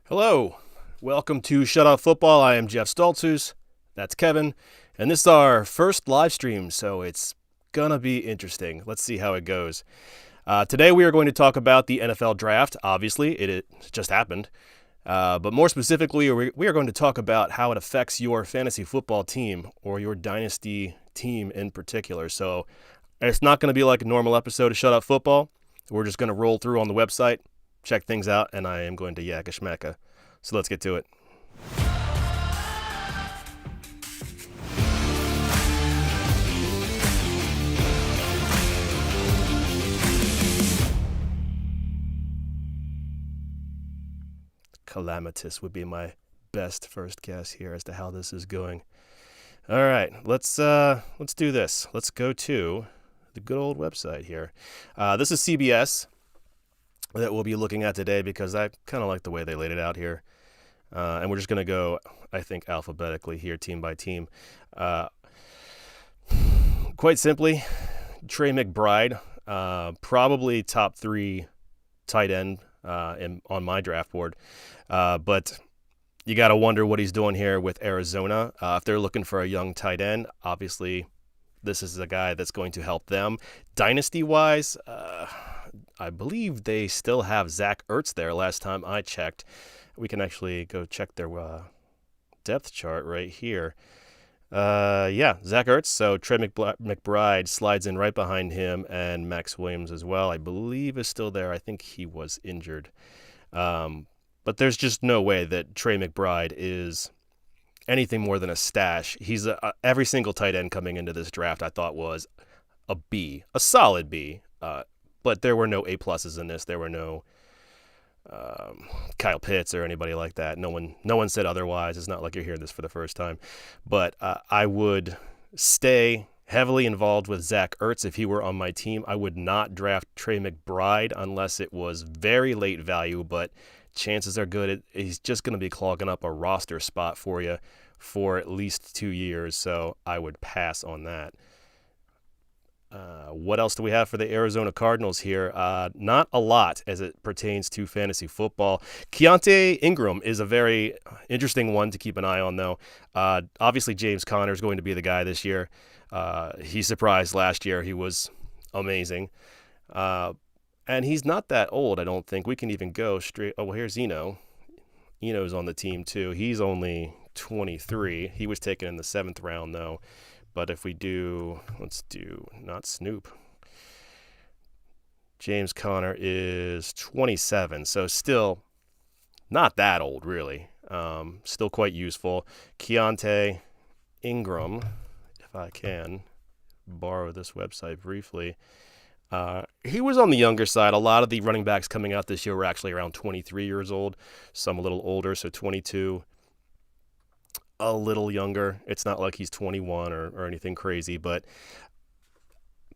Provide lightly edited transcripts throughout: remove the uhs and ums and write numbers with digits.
Hello, welcome to Shut Up Football. I am Jeff Stoltzus. That's Kevin, and this is our first live stream, so it's gonna be interesting. Let's see how it goes. Today we are going to talk about the NFL Draft. Obviously, it just happened, but more specifically, we are going to talk about how it affects your fantasy football team or your Dynasty team in particular. So it's not going to be like a normal episode of Shut Up Football. We're just going to roll through on the website, check things out, and I am going to yakka schmacka. So let's get to it. Calamitous would be my best first guess here as to how this is going. All right, let's do this. Let's go to the good old website here. This is CBS that we'll be looking at today because I kind of like the way they laid it out here. And we're just going to go, I think, alphabetically here, team by team. Quite simply, Trey McBride, probably top 3 tight end on my draft board. But you got to wonder what he's doing here with Arizona. If they're looking for a young tight end, obviously this is a guy that's going to help them. Dynasty-wise, I believe they still have Zach Ertz there last time I checked. We can actually go check their depth chart right here. Zach Ertz. So Trey McBride slides in right behind him, and Max Williams as well, I believe, is still there. I think he was injured. But there's just no way that Trey McBride is anything more than a stash. He's every single tight end coming into this draft I thought was a B, a solid B. But there were no A-pluses in this. There were no Kyle Pitts or anybody like that. No one said otherwise. It's not like you're hearing this for the first time. But I would stay heavily involved with Zach Ertz if he were on my team. I would not draft Trey McBride unless it was very late value, but chances are good he's just going to be clogging up a roster spot for you for at least 2 years, so I would pass on that. What else do we have for the Arizona Cardinals here? Not a lot as it pertains to fantasy football. Keontae Ingram is a very interesting one to keep an eye on, though. Obviously, James Conner is going to be the guy this year. He surprised last year. He was amazing. And he's not that old, I don't think. We can even go straight. Oh, well, here's Eno. Eno's on the team, too. He's only 23. He was taken in the 7th round, though. But if we do, let's do, not Snoop. James Conner is 27, so still not that old, really. Still quite useful. Keontae Ingram, if I can borrow this website briefly. He was on the younger side. A lot of the running backs coming out this year were actually around 23 years old, some a little older, so 22. A little younger. It's not like he's 21 or anything crazy, but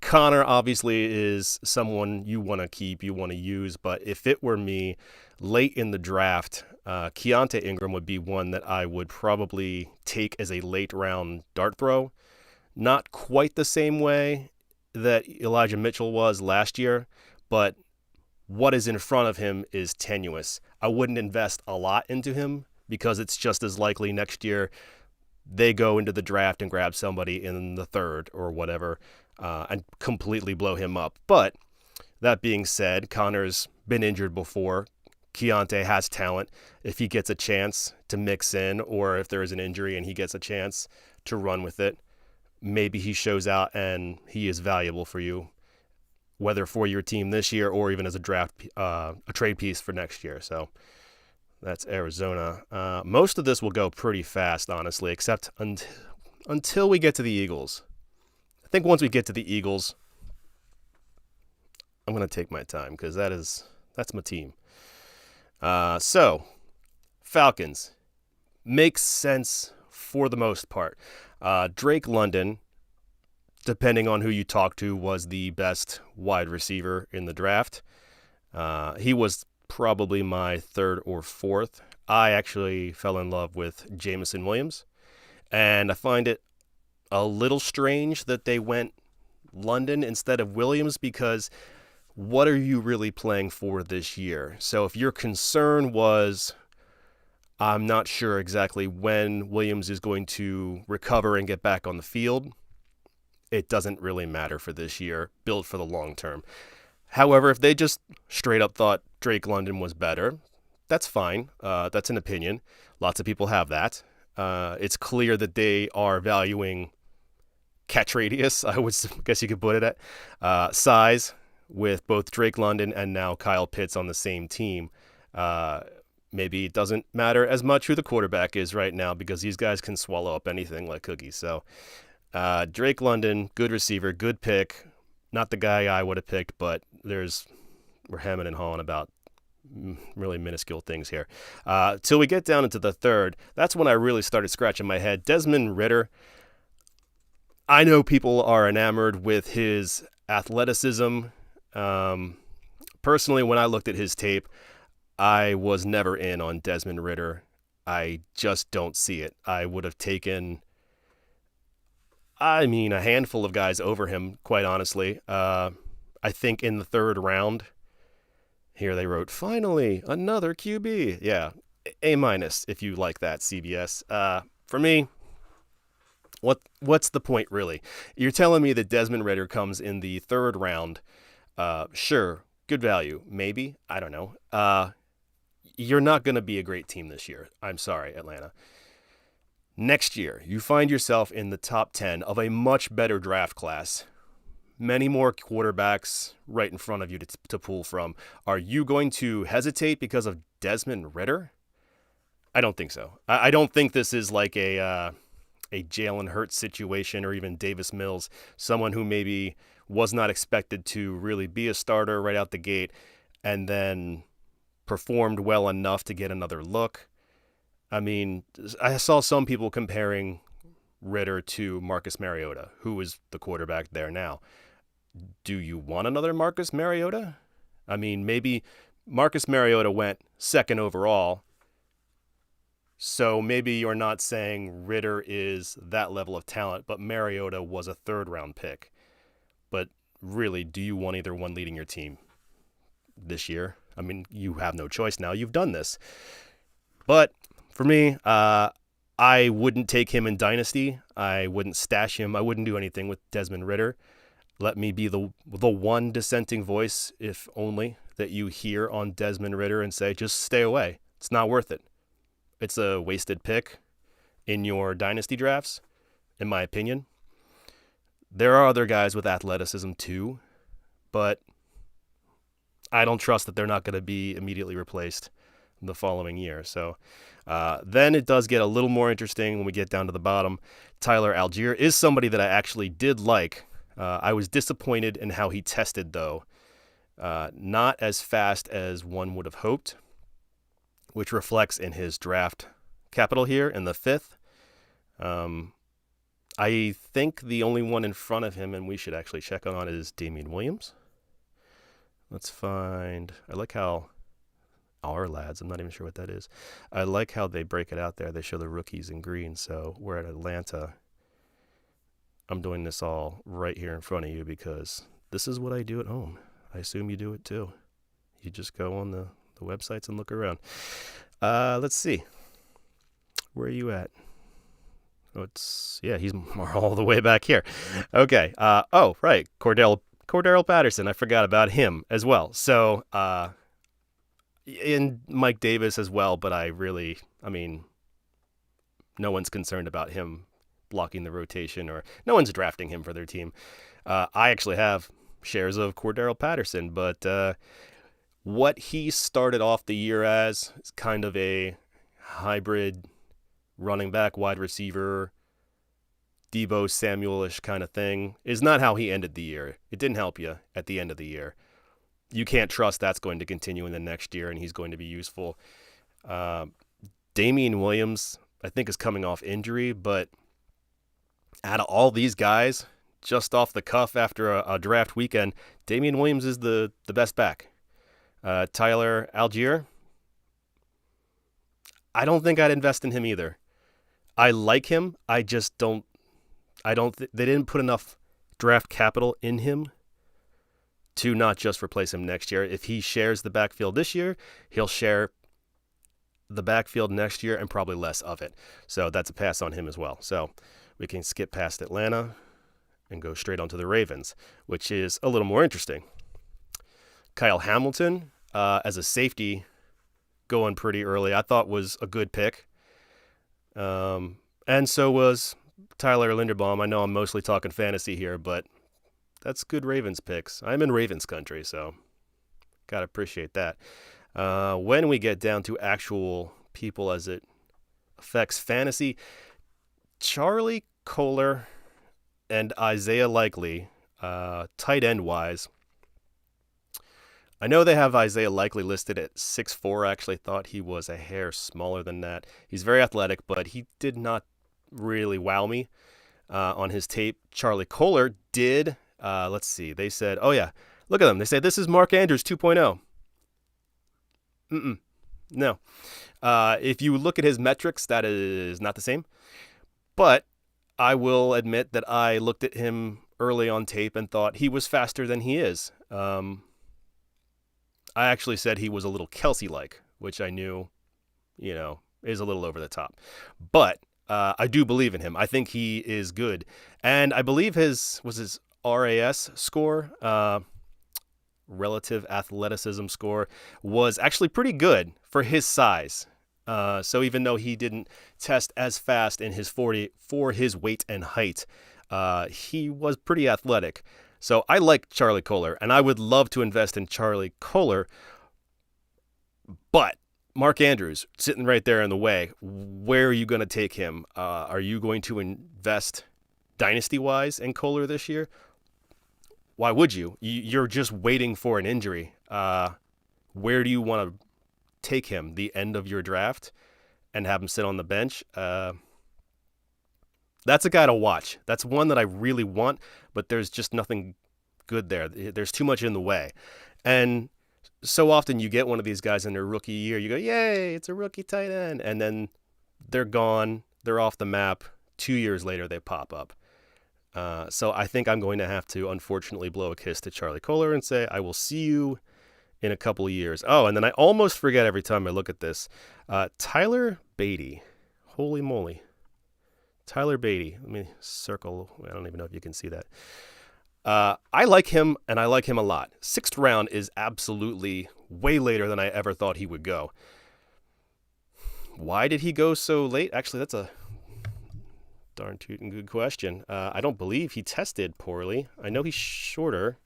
Connor obviously is someone you want to keep, you want to use, but if it were me, late in the draft, Keontae Ingram would be one that I would probably take as a late round dart throw. Not quite the same way that Elijah Mitchell was last year, but what is in front of him is tenuous. I wouldn't invest a lot into him, because it's just as likely next year they go into the draft and grab somebody in the 3rd or whatever and completely blow him up. But that being said, Connor's been injured before. Keontae has talent. If he gets a chance to mix in, or if there is an injury and he gets a chance to run with it, maybe he shows out and he is valuable for you, whether for your team this year or even as a trade piece for next year. So that's Arizona. Most of this will go pretty fast, honestly, except until we get to the Eagles. I think once we get to the Eagles, I'm going to take my time because that's my team. So, Falcons. Makes sense for the most part. Drake London, depending on who you talk to, was the best wide receiver in the draft. He was probably my 3rd or 4th. I actually fell in love with Jamison Williams, and I find it a little strange that they went London instead of Williams, because what are you really playing for this year? So if your concern was I'm not sure exactly when Williams is going to recover and get back on the field. It doesn't really matter for this year, built for the long term. However, if they just straight up thought Drake London was better, that's fine. That's an opinion. Lots of people have that. It's clear that they are valuing catch radius, I would guess you could put it at, size, with both Drake London and now Kyle Pitts on the same team. Maybe it doesn't matter as much who the quarterback is right now because these guys can swallow up anything like cookies. So Drake London, good receiver, good pick. Not the guy I would have picked, but we're hemming and hawing about really minuscule things here. Till we get down into the third, that's when I really started scratching my head. Desmond Ritter, I know people are enamored with his athleticism. Personally, when I looked at his tape, I was never in on Desmond Ritter. I just don't see it. I would have taken, a handful of guys over him, quite honestly. I think in the third round, here they wrote, finally, another QB. Yeah, A- if you like that, CBS. For me, what's the point, really? You're telling me that Desmond Ritter comes in the third round. Sure, good value. Maybe. I don't know. You're not going to be a great team this year. I'm sorry, Atlanta. Next year, you find yourself in the top 10 of a much better draft class. Many more quarterbacks right in front of you to pull from. Are you going to hesitate because of Desmond Ritter? I don't think so. I don't think this is like a Jalen Hurts situation or even Davis Mills, someone who maybe was not expected to really be a starter right out the gate and then performed well enough to get another look. I saw some people comparing Ritter to Marcus Mariota, who is the quarterback there now. Do you want another Marcus Mariota? Maybe Marcus Mariota went second overall, so maybe you're not saying Ritter is that level of talent, but Mariota was a third-round pick. But really, do you want either one leading your team this year? You have no choice now. You've done this. But for me, I wouldn't take him in Dynasty. I wouldn't stash him. I wouldn't do anything with Desmond Ritter. Let me be the one dissenting voice, if only, that you hear on Desmond Ritter and say, just stay away. It's not worth it. It's a wasted pick in your Dynasty drafts, in my opinion. There are other guys with athleticism too, but I don't trust that they're not going to be immediately replaced the following year. So then it does get a little more interesting when we get down to the bottom. Tyler Algiere is somebody that I actually did like. I was disappointed in how he tested, though. Not as fast as one would have hoped, which reflects in his draft capital here in the 5th. I think the only one in front of him, and we should actually check on it, is Damian Williams. Let's find... I like how... Our lads, I'm not even sure what that is. I like how they break it out there. They show the rookies in green, so we're at Atlanta. I'm doing this all right here in front of you because this is what I do at home. I assume you do it too. You just go on the websites and look around. Let's see. Where are you at? He's all the way back here. Okay. Right. Cordell Patterson. I forgot about him as well. So, and Mike Davis as well, but no one's concerned about him blocking the rotation, or no one's drafting him for their team. I actually have shares of Cordell Patterson, but what he started off the year as is kind of a hybrid running back, wide receiver, Deebo Samuel-ish kind of thing, is not how he ended the year. It didn't help you at the end of the year. You can't trust that's going to continue in the next year, and he's going to be useful. Damian Williams, I think, is coming off injury, but out of all these guys, just off the cuff after a draft weekend, Damian Williams is the best back. Tyler Algiere, I don't think I'd invest in him either. I like him. I just don't. They didn't put enough draft capital in him to not just replace him next year. If he shares the backfield this year, he'll share the backfield next year and probably less of it. So that's a pass on him as well. So we can skip past Atlanta and go straight onto the Ravens, which is a little more interesting. Kyle Hamilton as a safety going pretty early, I thought was a good pick. And so was Tyler Linderbaum. I know I'm mostly talking fantasy here, but that's good Ravens picks. I'm in Ravens country, so got to appreciate that. When we get down to actual people as it affects fantasy, Charlie Kolar and Isaiah Likely, tight end wise. I know they have Isaiah Likely listed at 6'4". I actually thought he was a hair smaller than that. He's very athletic, but he did not really wow me on his tape. Charlie Kolar did. Let's see. They said, oh, yeah, look at them. They say this is Mark Andrews 2.0. No. If you look at his metrics, that is not the same. But I will admit that I looked at him early on tape and thought he was faster than he is. I actually said he was a little Kelsey-like, which I knew, is a little over the top. But I do believe in him. I think he is good. And I believe his RAS score, relative athleticism score, was actually pretty good for his size. So even though he didn't test as fast in his 40 for his weight and height, he was pretty athletic. So I like Charlie Kolar, and I would love to invest in Charlie Kolar. But Mark Andrews, sitting right there in the way, where are you going to take him? Are you going to invest dynasty-wise in Kolar this year? Why would you? You're just waiting for an injury. Where do you want to take him? The end of your draft and have him sit on the bench? That's a guy to watch. That's one that I really want, but there's just nothing good there. There's too much in the way. And so often you get one of these guys in their rookie year, you go, yay, it's a rookie tight end. And then they're gone. They're off the map. 2 years later, they pop up. So I think I'm going to have to, unfortunately, blow a kiss to Charlie Kolar and say, I will see you in a couple of years. Oh, and then I almost forget every time I look at this. Tyler Beatty. Holy moly. Tyler Beatty. Let me circle. I don't even know if you can see that. I like him, and I like him a lot. 6th round is absolutely way later than I ever thought he would go. Why did he go so late? Actually, that's a darn tootin' good question. I don't believe he tested poorly. I know he's shorter.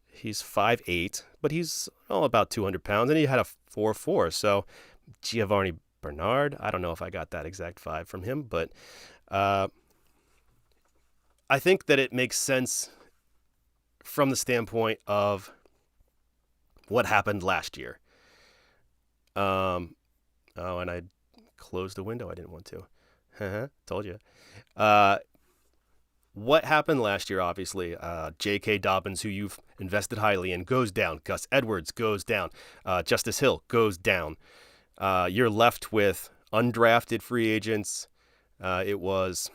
He's 5'8", but he's about 200 pounds, and he had a 4.4. So Giovanni Bernard, I don't know if I got that exact 5 from him, but I think that it makes sense from the standpoint of what happened last year. And I closed the window. I didn't want to. Told you. What happened last year, obviously, J.K. Dobbins, who you've invested highly in, goes down. Gus Edwards goes down. Justice Hill goes down. You're left with undrafted free agents. It was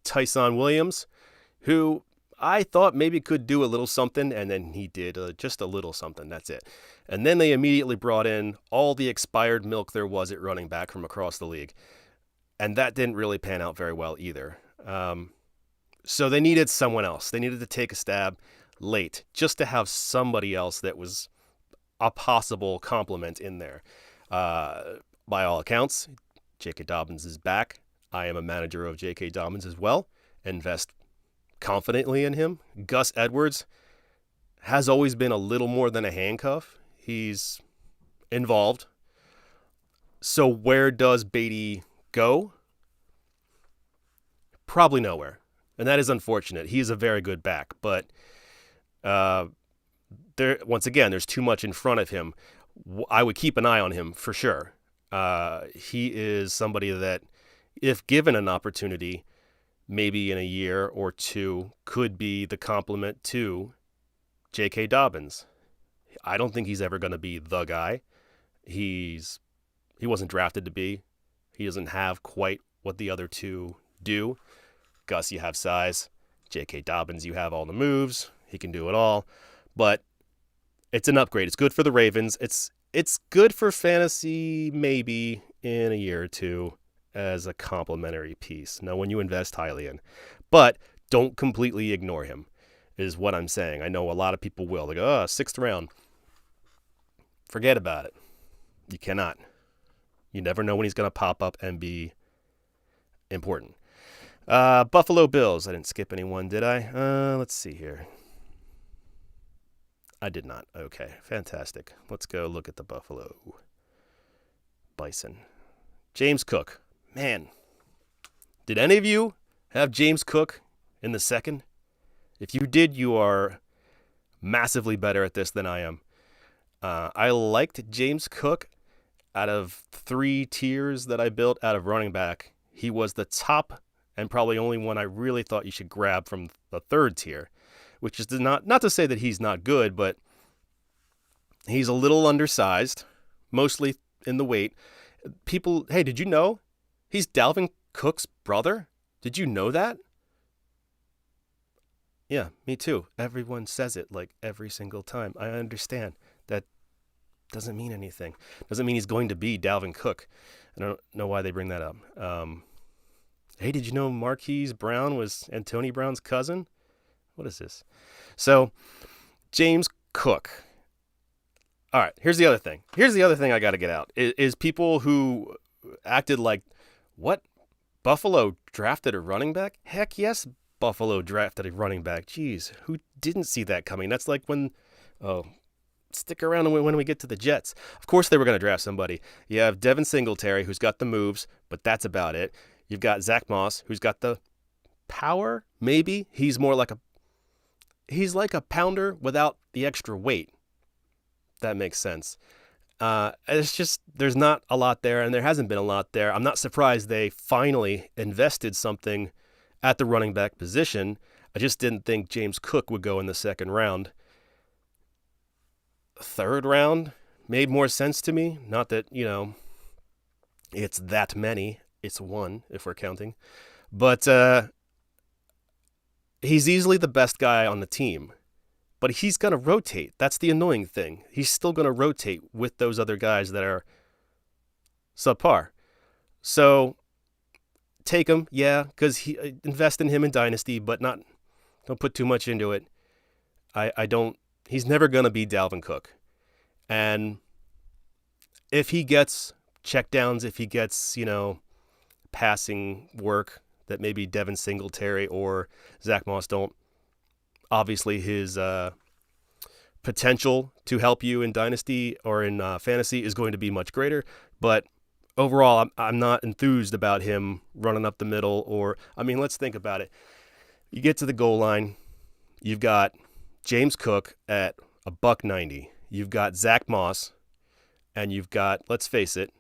Tyson Williams, who I thought maybe could do a little something, and then he did just a little something. That's it. And then they immediately brought in all the expired milk there was at running back from across the league. And that didn't really pan out very well either. So they needed someone else. They needed to take a stab late just to have somebody else that was a possible complement in there. By all accounts, J.K. Dobbins is back. I am a manager of J.K. Dobbins as well. Invest confidently in him. Gus Edwards has always been a little more than a handcuff. He's involved. So where does Beatty go? Probably nowhere. And that is unfortunate. He is a very good back, but once again, there's too much in front of him. I would keep an eye on him for sure. He is somebody that, if given an opportunity, maybe in a year or two, could be the complement to J.K. Dobbins. I don't think he's ever going to be the guy. He wasn't drafted to be. He doesn't have quite what the other two do. Gus, you have size. J.K. Dobbins, you have all the moves. He can do it all. But it's an upgrade. It's good for the Ravens. It's It's good for fantasy maybe in a year or two as a complementary piece. Now, when you invest highly in. But don't completely ignore him is what I'm saying. I know a lot of people will. They go, 6th round. Forget about it. You cannot. You never know when he's going to pop up and be important. Buffalo Bills. I didn't skip anyone, did I? Let's see here. I did not. Okay, fantastic. Let's go look at the Buffalo Bison. James Cook. Man, did any of you have James Cook in the second? If you did, you are massively better at this than I am. I liked James Cook. Out of 3 tiers that I built out of running back, he was the top and probably only one I really thought you should grab from the 3rd tier, which is not to say that he's not good, but he's a little undersized, mostly in the weight. People, hey, did you know he's Dalvin Cook's brother? Did you know that? Yeah, me too. Everyone says it like every single time. I understand. That doesn't mean anything. Doesn't mean he's going to be Dalvin Cook. I don't know why they bring that up. Hey, did you know Marquise Brown was Antonio Brown's cousin? What is this? So, James Cook. All right, here's the other thing. Here's the other thing I got to get out is people who acted like, what? Buffalo drafted a running back? Heck yes, Buffalo drafted a running back. Jeez, who didn't see that coming? That's like when, stick around when we get to the Jets. Of course they were going to draft somebody. You have Devin Singletary, who's got the moves, but that's about it. You've got Zach Moss, who's got the power, maybe. He's like a pounder without the extra weight. That makes sense. It's just, there's not a lot there, and there hasn't been a lot there. I'm not surprised they finally invested something at the running back position. I just didn't think James Cook would go in the 2nd round. 3rd round made more sense to me. Not that, it's that many. It's 1 if we're counting. But he's easily the best guy on the team. But he's going to rotate. That's the annoying thing. He's still going to rotate with those other guys that are subpar. So take him, yeah, because invest in him in Dynasty, but don't put too much into it. He's never going to be Dalvin Cook. And if he gets checkdowns, if he gets, passing work that maybe Devin Singletary or Zach Moss don't, obviously his potential to help you in Dynasty or in fantasy is going to be much greater. But overall, I'm not enthused about him running up the middle. Let's think about it. You get to the goal line, you've got James Cook at $190. You've got Zach Moss, and you've got, let's face it,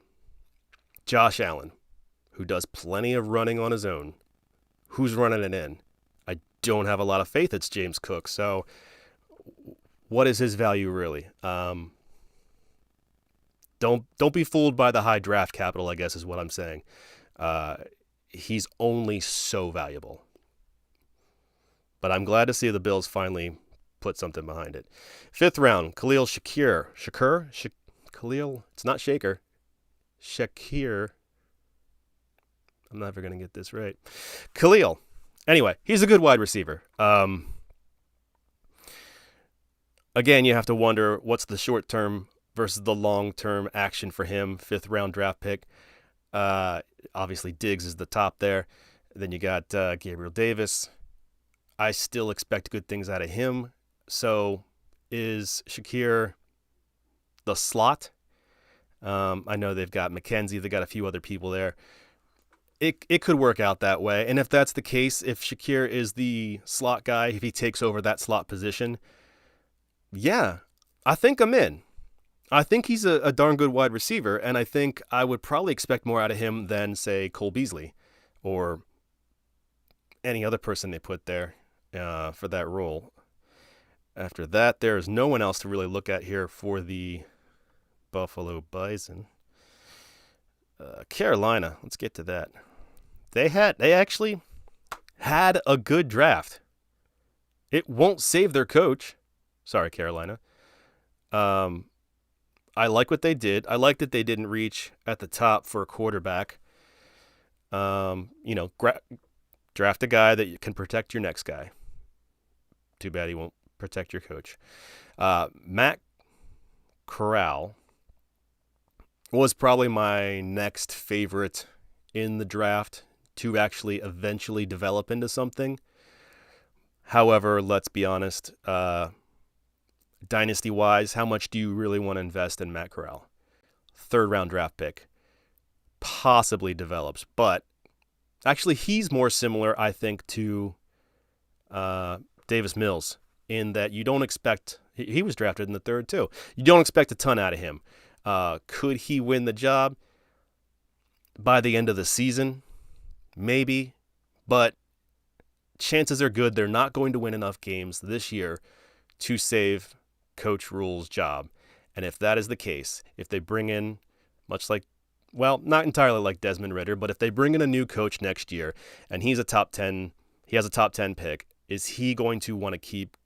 Josh Allen, who does plenty of running on his own. Who's running it in? I don't have a lot of faith it's James Cook. So what is his value really? Don't be fooled by the high draft capital, I guess is what I'm saying. He's only so valuable. But I'm glad to see the Bills finally put something behind it. 5th round, Khalil Shakir. Khalil, it's not Shaker. Shakir. I'm never going to get this right. Khalil. Anyway, he's a good wide receiver. Again, you have to wonder what's the short-term versus the long-term action for him. 5th round draft pick. Obviously, Diggs is the top there. Then you got Gabriel Davis. I still expect good things out of him. So is Shakir the slot? I know they've got McKenzie. They got a few other people there. It could work out that way. And if that's the case, if Shakir is the slot guy, if he takes over that slot position, yeah, I think I'm in. I think he's a darn good wide receiver, and I think I would probably expect more out of him than, say, Cole Beasley or any other person they put there for that role. After that, there is no one else to really look at here for the Buffalo Bison. Carolina, let's get to that. They actually had a good draft. It won't save their coach. Sorry, Carolina. I like what they did. I like that they didn't reach at the top for a quarterback. Draft a guy that can protect your next guy. Too bad he won't protect your coach. Matt Corral was probably my next favorite in the draft to actually eventually develop into something. However, let's be honest, dynasty-wise, how much do you really want to invest in Matt Corral? Third-round draft pick. Possibly develops, but actually he's more similar, I think, to Davis Mills in that you don't expect – he was drafted in the third too. You don't expect a ton out of him. Could he win the job by the end of the season? Maybe, but chances are good they're not going to win enough games this year to save Coach Rule's job. And if that is the case, if they bring in much like, well, not entirely like Desmond Ritter, but if they bring in a new coach next year and he has a top 10 pick, is he going to want to keep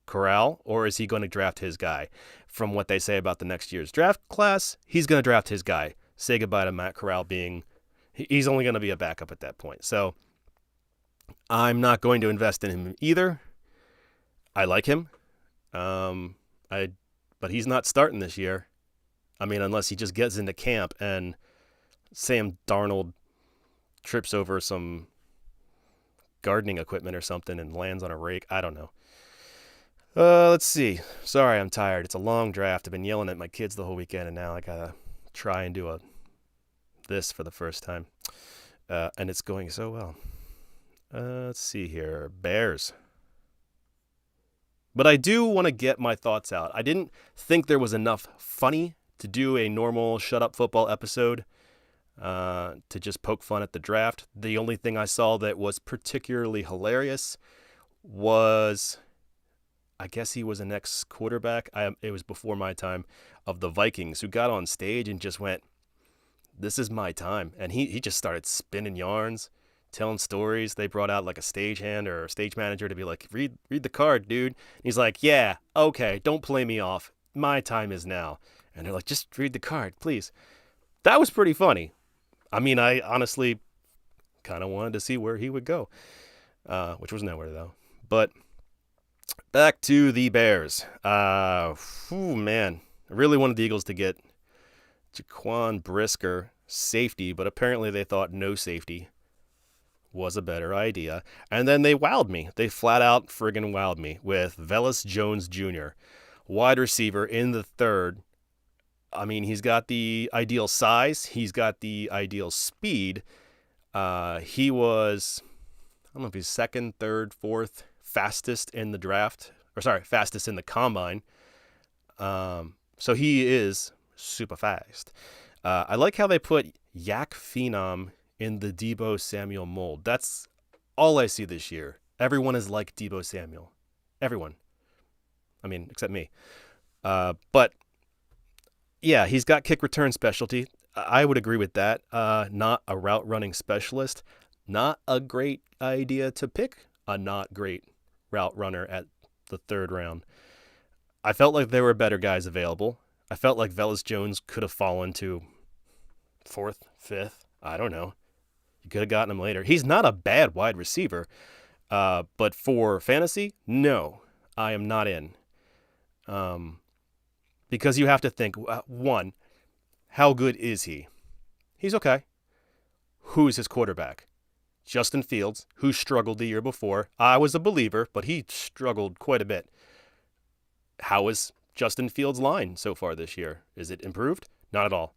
Corral or is he going to draft his guy? From what they say about the next year's draft class, he's going to draft his guy. Say goodbye to Matt Corral he's only going to be a backup at that point. So I'm not going to invest in him either. I like him. But he's not starting this year. I mean, unless he just gets into camp and Sam Darnold trips over some gardening equipment or something and lands on a rake. I don't know. Let's see. Sorry, I'm tired. It's a long draft. I've been yelling at my kids the whole weekend, and now I gotta try and do this for the first time. And it's going so well. Let's see here. Bears. But I do want to get my thoughts out. I didn't think there was enough funny to do a normal Shut Up Football episode to just poke fun at the draft. The only thing I saw that was particularly hilarious was, I guess he was an ex-quarterback. It was before my time, of the Vikings, who got on stage and just went, "This is my time." And he just started spinning yarns, telling stories. They brought out like a stagehand or a stage manager to be like, read the card, dude. And he's like, "Yeah, okay, don't play me off. My time is now." And they're like, "Just read the card, please." That was pretty funny. I mean, I honestly kind of wanted to see where he would go, which was nowhere, though. But back to the Bears. Man. I really wanted the Eagles to get Jaquan Brisker, safety, but apparently they thought no safety was a better idea. And then they wowed me. They flat out friggin' wowed me with Velus Jones Jr., wide receiver in the third. I mean, he's got the ideal size. He's got the ideal speed. He was, I don't know if he's second, third, fourth fastest in the draft. Fastest in the combine. So he is super fast. I like how they put Yak Phenom in the Deebo Samuel mold. That's all I see this year. Everyone is like Deebo Samuel. Everyone. I mean, except me. But yeah, he's got kick return specialty. I would agree with that. Not a route running specialist. Not a great idea to pick a not great route runner at the third round. I felt like there were better guys available. I felt like Velus Jones could have fallen to fourth, fifth. I don't know. You could have gotten him later. He's not a bad wide receiver. But for fantasy, no, I am not in. Because you have to think, one, how good is he? He's okay. Who's his quarterback? Justin Fields, who struggled the year before. I was a believer, but he struggled quite a bit. How is Justin Fields' line so far this year? Is it improved? Not at all.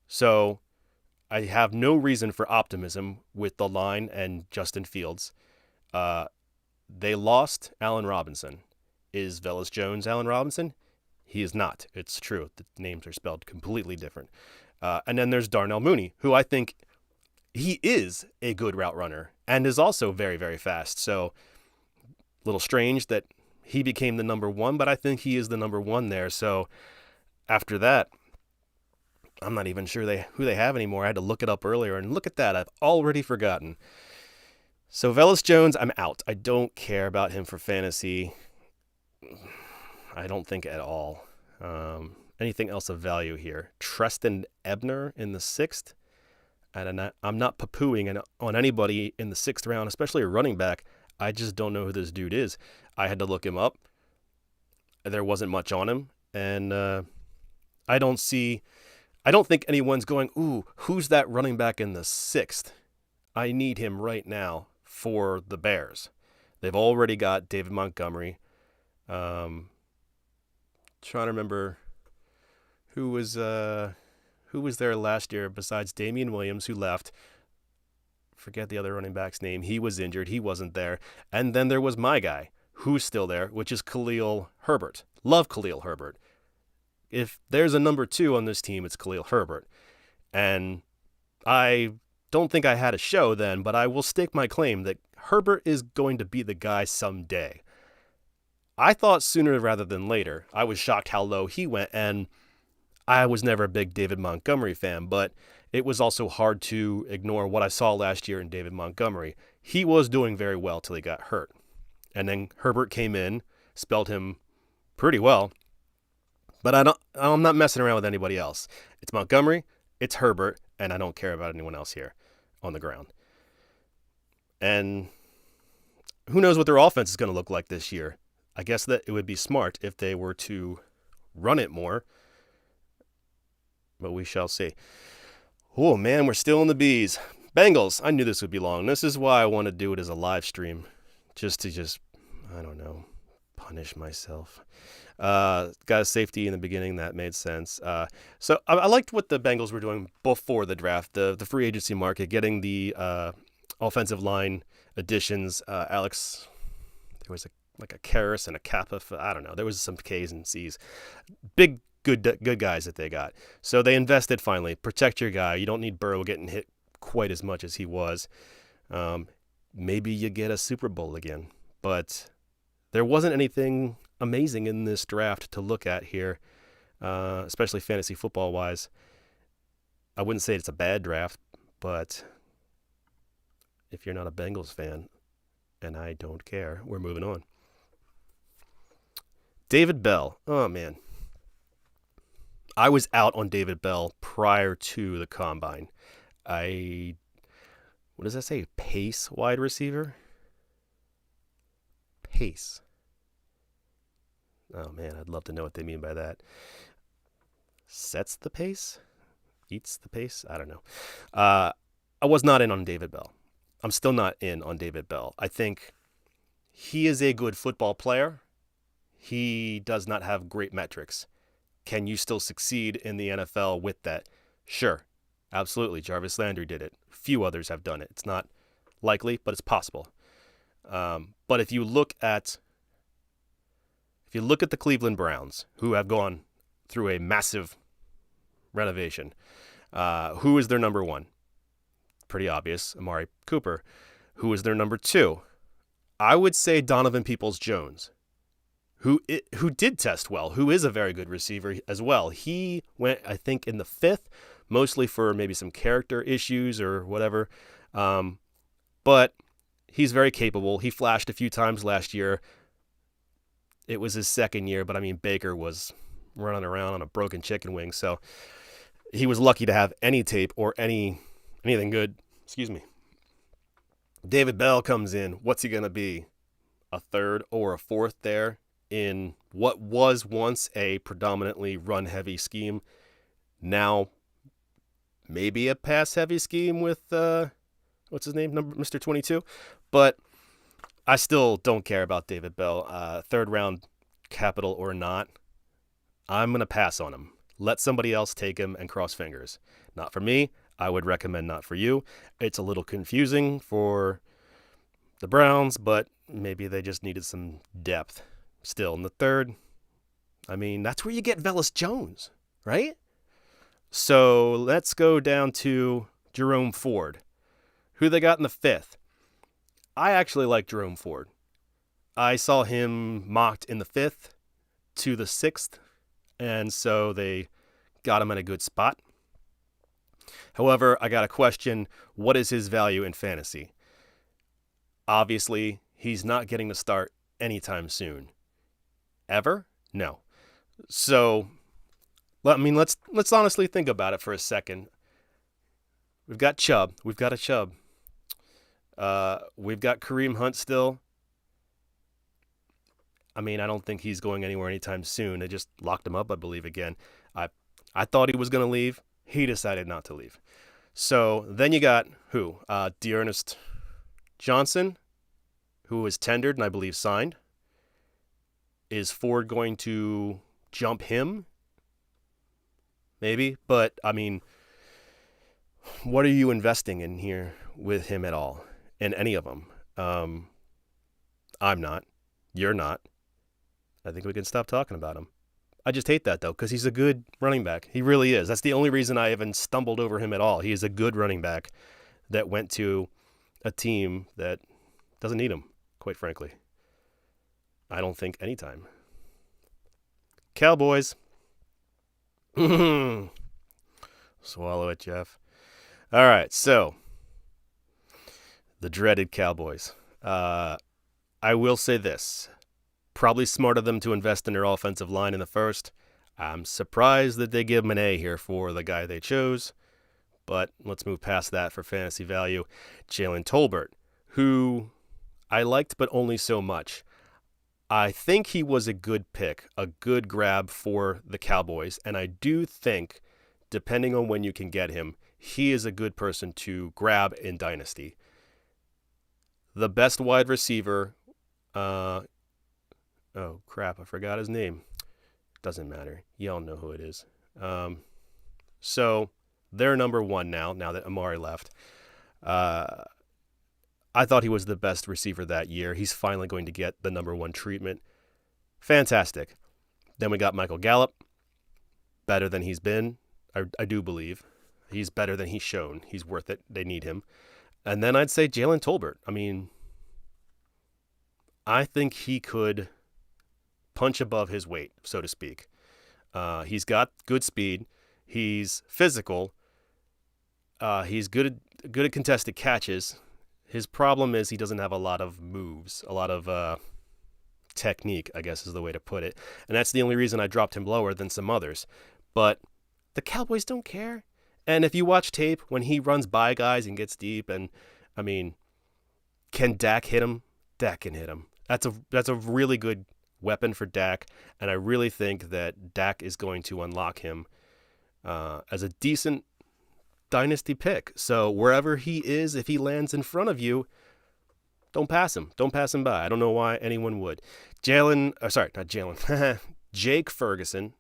So I have no reason for optimism with the line and Justin Fields. They lost Allen Robinson. Is Velus Jones Allen Robinson? He is not. It's true. The names are spelled completely different. And then there's Darnell Mooney, who I think he is a good route runner and is also very, very fast. So a little strange that he became the number one, but I think he is the number one there. So after that, I'm not even sure who they have anymore. I had to look it up earlier, and look at that. I've already forgotten. So Velus Jones, I'm out. I don't care about him for fantasy. I don't think at all. anything else of value here. Treston Ebner in the 6th. And I'm not poo-pooing on anybody in the 6th round, especially a running back. I just don't know who this dude is. I had to look him up. There wasn't much on him. And I don't think anyone's going, ooh, who's that running back in the 6th? I need him right now for the Bears. They've already got David Montgomery. Trying to remember who was there last year besides Damian Williams, who left. Forget the other running back's name. He was injured. He wasn't there. And then there was my guy, who's still there, which is Khalil Herbert. Love Khalil Herbert. If there's a number 2 on this team, it's Khalil Herbert. And I don't think I had a show then, but I will stake my claim that Herbert is going to be the guy someday. I thought sooner rather than later. I was shocked how low he went, and I was never a big David Montgomery fan, but it was also hard to ignore what I saw last year in David Montgomery. He was doing very well till he got hurt. And then Herbert came in, spelled him pretty well. But I'm not messing around with anybody else. It's Montgomery, it's Herbert, and I don't care about anyone else here on the ground. And who knows what their offense is going to look like this year. I guess that it would be smart if they were to run it more. But we shall see. Oh, man, we're still in the B's. Bengals, I knew this would be long. This is why I want to do it as a live stream. Just to I don't know, punish myself. Got a safety in the beginning. That made sense. So I liked what the Bengals were doing before the draft, the free agency market, getting the offensive line additions. Alex, there was a Karras and a Kappa. I don't know. There was some K's and C's. Big, good guys that they got. So they invested finally. Protect your guy. You don't need Burrow getting hit quite as much as he was. Maybe you get a Super Bowl again. But there wasn't anything amazing in this draft to look at here, especially fantasy football wise. I wouldn't say it's a bad draft, but if you're not a Bengals fan, and I don't care, we're moving on. David Bell. Oh, man. I was out on David Bell prior to the combine. What does that say? Pace wide receiver? Pace. Oh, man, I'd love to know what they mean by that. Sets the pace? Eats the pace? I don't know. I was not in on David Bell. I'm still not in on David Bell. I think he is a good football player. He does not have great metrics. Can you still succeed in the NFL with that? Sure. Absolutely. Jarvis Landry did it. Few others have done it. It's not likely, but it's possible. But if you look at the Cleveland Browns, who have gone through a massive renovation, who is their number 1? Pretty obvious, Amari Cooper. Who is their number 2? I would say Donovan Peoples-Jones, who did test well, who is a very good receiver as well. He went, I think, in the 5th, mostly for maybe some character issues or whatever. But he's very capable. He flashed a few times last year. It was his 2nd year, but I mean, Baker was running around on a broken chicken wing, so he was lucky to have any tape or anything good. Excuse me. David Bell comes in. What's he going to be? A 3rd or a 4th there in what was once a predominantly run-heavy scheme. Now, maybe a pass-heavy scheme with, what's his name? Mr. 22. But I still don't care about David Bell. 3rd round capital or not, I'm going to pass on him. Let somebody else take him and cross fingers. Not for me. I would recommend not for you. It's a little confusing for the Browns, but maybe they just needed some depth. Still, in the 3rd, I mean, that's where you get Velus Jones, right? So let's go down to Jerome Ford. Who they got in the 5th? I actually like Jerome Ford. I saw him mocked in the 5th to the 6th, and so they got him in a good spot. However, I got a question. What is his value in fantasy? Obviously, he's not getting to start anytime soon. Ever? No. So let's honestly think about it for a second. We've got Chubb. We've got a Chubb. We've got Kareem Hunt still. I don't think he's going anywhere anytime soon. They just locked him up, I believe, again. I thought he was going to leave. He decided not to leave. So then you got who? Dearness Johnson, who was tendered and I believe signed. Is Ford going to jump him? Maybe. But, what are you investing in here with him at all? In any of them? I'm not. You're not. I think we can stop talking about him. I just hate that, though, because he's a good running back. He really is. That's the only reason I even stumbled over him at all. He is a good running back that went to a team that doesn't need him, quite frankly. I don't think anytime. Cowboys. Swallow it, Jeff. All right, so the dreaded Cowboys. I will say this. Probably smart of them to invest in their offensive line in the first. I'm surprised that they give him an A here for the guy they chose. But let's move past that for fantasy value. Jalen Tolbert, who I liked but only so much. I think he was a good pick, a good grab for the Cowboys. And I do think, depending on when you can get him, he is a good person to grab in Dynasty. The best wide receiver... Oh, crap, I forgot his name. Doesn't matter. Y'all know who it is. So they're number one now that Amari left. I thought he was the best receiver that year. He's finally going to get the number one treatment. Fantastic. Then we got Michael Gallup. Better than he's been. I do believe. He's better than he's shown. He's worth it. They need him. And then I'd say Jalen Tolbert. I think he could... punch above his weight, so to speak. He's got good speed. He's physical. He's good at contested catches. His problem is he doesn't have a lot of moves, a lot of technique, I guess is the way to put it. And that's the only reason I dropped him lower than some others. But the Cowboys don't care. And if you watch tape, when he runs by guys and gets deep, and can Dak hit him? Dak can hit him. That's a really good weapon for Dak, and I really think that Dak is going to unlock him as a decent Dynasty pick. So wherever he is, if he lands in front of you, don't pass him. Don't pass him by. I don't know why anyone would. Jake Ferguson,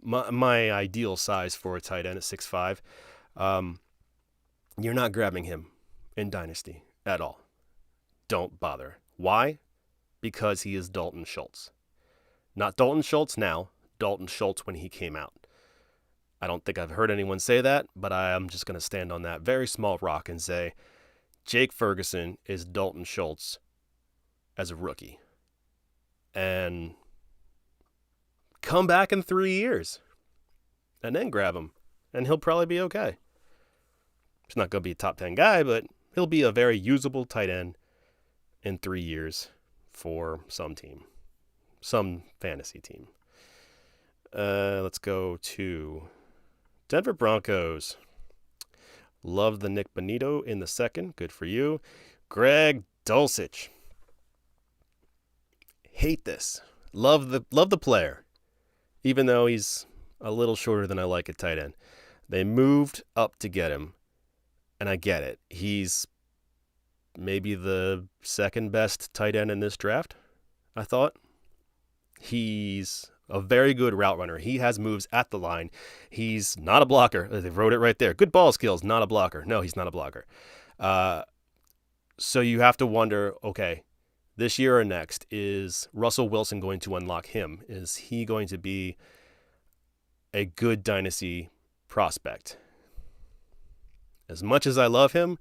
my ideal size for a tight end at 6'5". You're not grabbing him in Dynasty at all. Don't bother. Why? Because he is Dalton Schultz. Not Dalton Schultz now, Dalton Schultz when he came out. I don't think I've heard anyone say that, but I am just going to stand on that very small rock and say Jake Ferguson is Dalton Schultz as a rookie. And come back in 3 years and then grab him, and he'll probably be okay. He's not going to be a top 10 guy, but he'll be a very usable tight end in 3 years. For some team, some fantasy team. Let's go to Denver Broncos. Love the Nick Bonito in the second. Good for you. Greg Dulcich. Hate this. Love the player, even though he's a little shorter than I like at tight end. They moved up to get him, and I get it. He's maybe the second best tight end in this draft, I thought. He's a very good route runner. He has moves at the line. He's not a blocker. They wrote it right there. Good ball skills, not a blocker. No, he's not a blocker. So you have to wonder, okay, this year or next, is Russell Wilson going to unlock him? Is he going to be a good Dynasty prospect? As much as I love him,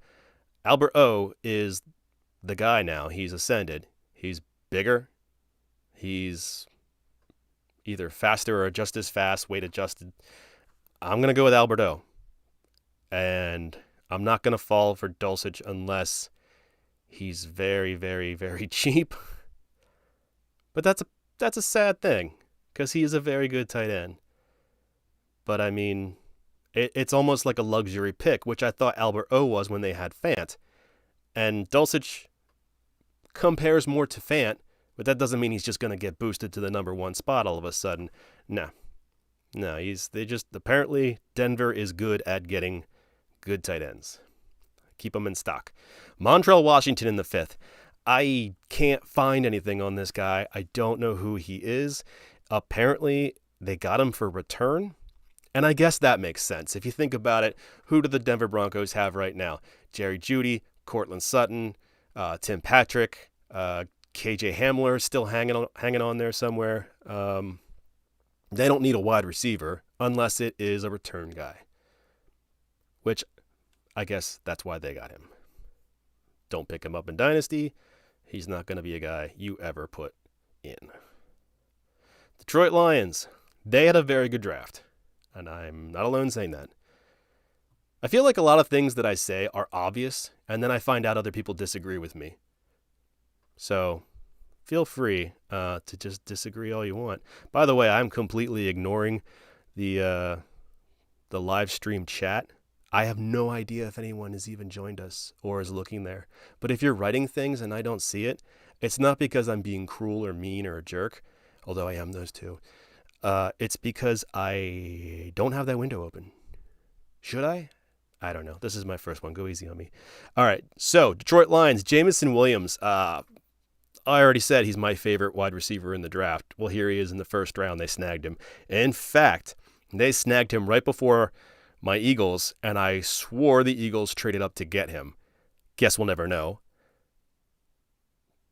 Albert O is the guy now. He's ascended. He's bigger. He's either faster or just as fast, weight adjusted. I'm going to go with Albert O. And I'm not going to fall for Dulcich unless he's very, very, very cheap. But that's a sad thing because he is a very good tight end. But I mean, it's almost like a luxury pick, which I thought Albert O was when they had Fant. And Dulcich compares more to Fant, but that doesn't mean he's just going to get boosted to the number 1 spot all of a sudden. No, apparently Denver is good at getting good tight ends. Keep them in stock. Montrell Washington in the 5th. I can't find anything on this guy. I don't know who he is. Apparently, they got him for return. And I guess that makes sense. If you think about it, who do the Denver Broncos have right now? Jerry Jeudy, Cortland Sutton, Tim Patrick, KJ Hamler still hanging on there somewhere. They don't need a wide receiver unless it is a return guy, which I guess that's why they got him. Don't pick him up in Dynasty. He's not going to be a guy you ever put in. Detroit Lions. They had a very good draft, and I'm not alone saying that. I feel like a lot of things that I say are obvious, and then I find out other people disagree with me. So feel free to just disagree all you want. By the way, I'm completely ignoring the live stream chat. I have no idea if anyone has even joined us or is looking there. But if you're writing things and I don't see it, it's not because I'm being cruel or mean or a jerk, although I am those two. It's because I don't have that window open. Should I? I don't know. This is my first one. Go easy on me. All right. So, Detroit Lions, Jamison Williams. I already said he's my favorite wide receiver in the draft. Well, here he is in the first round. They snagged him. In fact, they snagged him right before my Eagles, and I swore the Eagles traded up to get him. Guess we'll never know.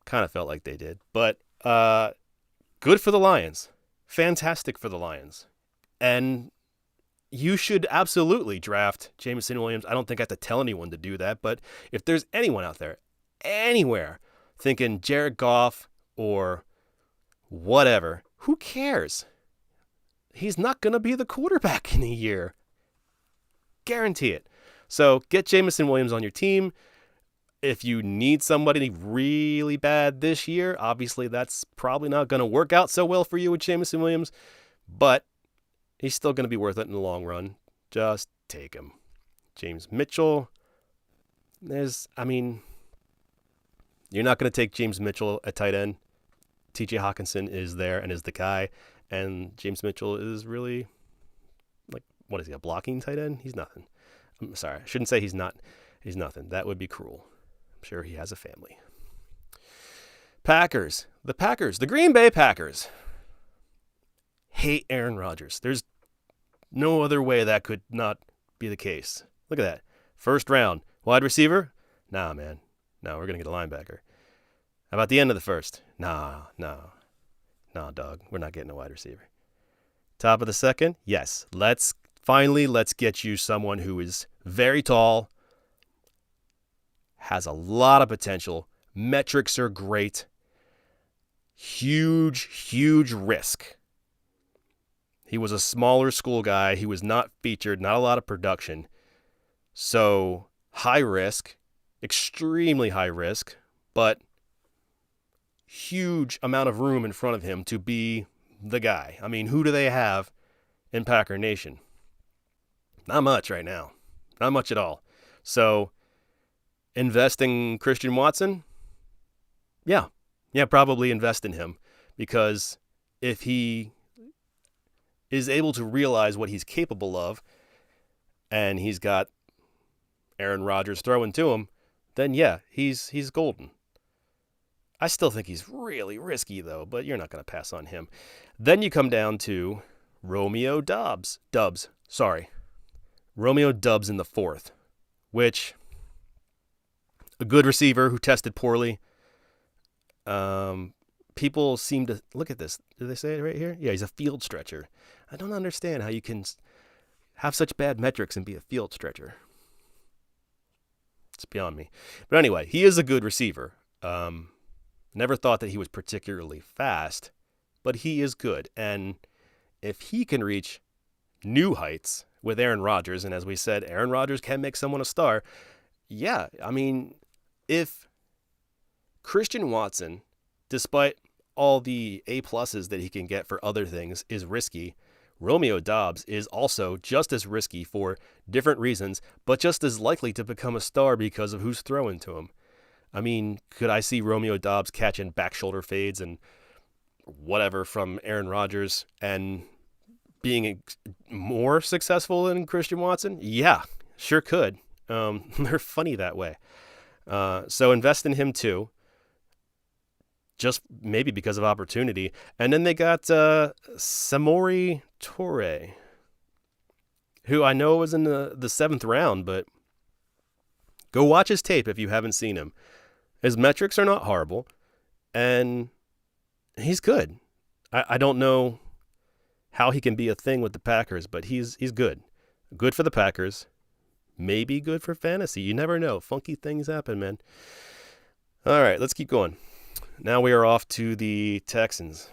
Kind of felt like they did. But good for the Lions. Fantastic for the Lions. And you should absolutely draft Jamison Williams. I don't think I have to tell anyone to do that, but if there's anyone out there, anywhere, thinking Jared Goff or whatever, who cares? He's not going to be the quarterback in a year. Guarantee it. So get Jamison Williams on your team. If you need somebody really bad this year, obviously that's probably not going to work out so well for you with Jamison Williams, but he's still going to be worth it in the long run. Just take him. James Mitchell. You're not going to take James Mitchell at tight end. TJ Hawkinson is there and is the guy, and James Mitchell is really, what is he, a blocking tight end? He's nothing. I'm sorry. I shouldn't say he's not. He's nothing. That would be cruel. I'm sure he has a family. Packers. The Green Bay Packers hate Aaron Rodgers. There's no other way that could not be the case. Look at that. First round. Wide receiver? Nah, man. No, we're going to get a linebacker. How about the end of the first? Nah, dog. We're not getting a wide receiver. Top of the second? Yes. Let's get you someone who is very tall, has a lot of potential, metrics are great, huge risk. He was a smaller school guy. He was not featured, not a lot of production. So high risk, extremely high risk, but huge amount of room in front of him to be the guy. I mean, who do they have in Packer Nation? Not much right now. Not much at all. So, investing Christian Watson? Yeah, probably invest in him, because if he is able to realize what he's capable of and he's got Aaron Rodgers throwing to him, then yeah, he's golden. I still think he's really risky though, but you're not going to pass on him. Then you come down to Romeo Dobbs. Romeo Dobbs in the 4th, which, a good receiver who tested poorly. People seem to, look at this. Did they say it right here? Yeah, he's a field stretcher. I don't understand how you can have such bad metrics and be a field stretcher. It's beyond me. But anyway, he is a good receiver. Never thought that he was particularly fast, but he is good. And if he can reach new heights with Aaron Rodgers, and as we said, Aaron Rodgers can make someone a star. Yeah, I mean, if Christian Watson, despite all the A+ that he can get for other things, is risky, Romeo Dobbs is also just as risky for different reasons, but just as likely to become a star because of who's throwing to him. I mean, could I see Romeo Dobbs catching back shoulder fades and whatever from Aaron Rodgers and being more successful than Christian Watson? Yeah, sure could. They're funny that way. So invest in him too, just maybe because of opportunity. And then they got Samori Toure, who I know was in the 7th round, but go watch his tape if you haven't seen him. His metrics are not horrible, and he's good. I don't know how he can be a thing with the Packers, but he's good. Good for the Packers. Maybe good for fantasy. You never know. Funky things happen, man. All right, let's keep going. Now we are off to the Texans.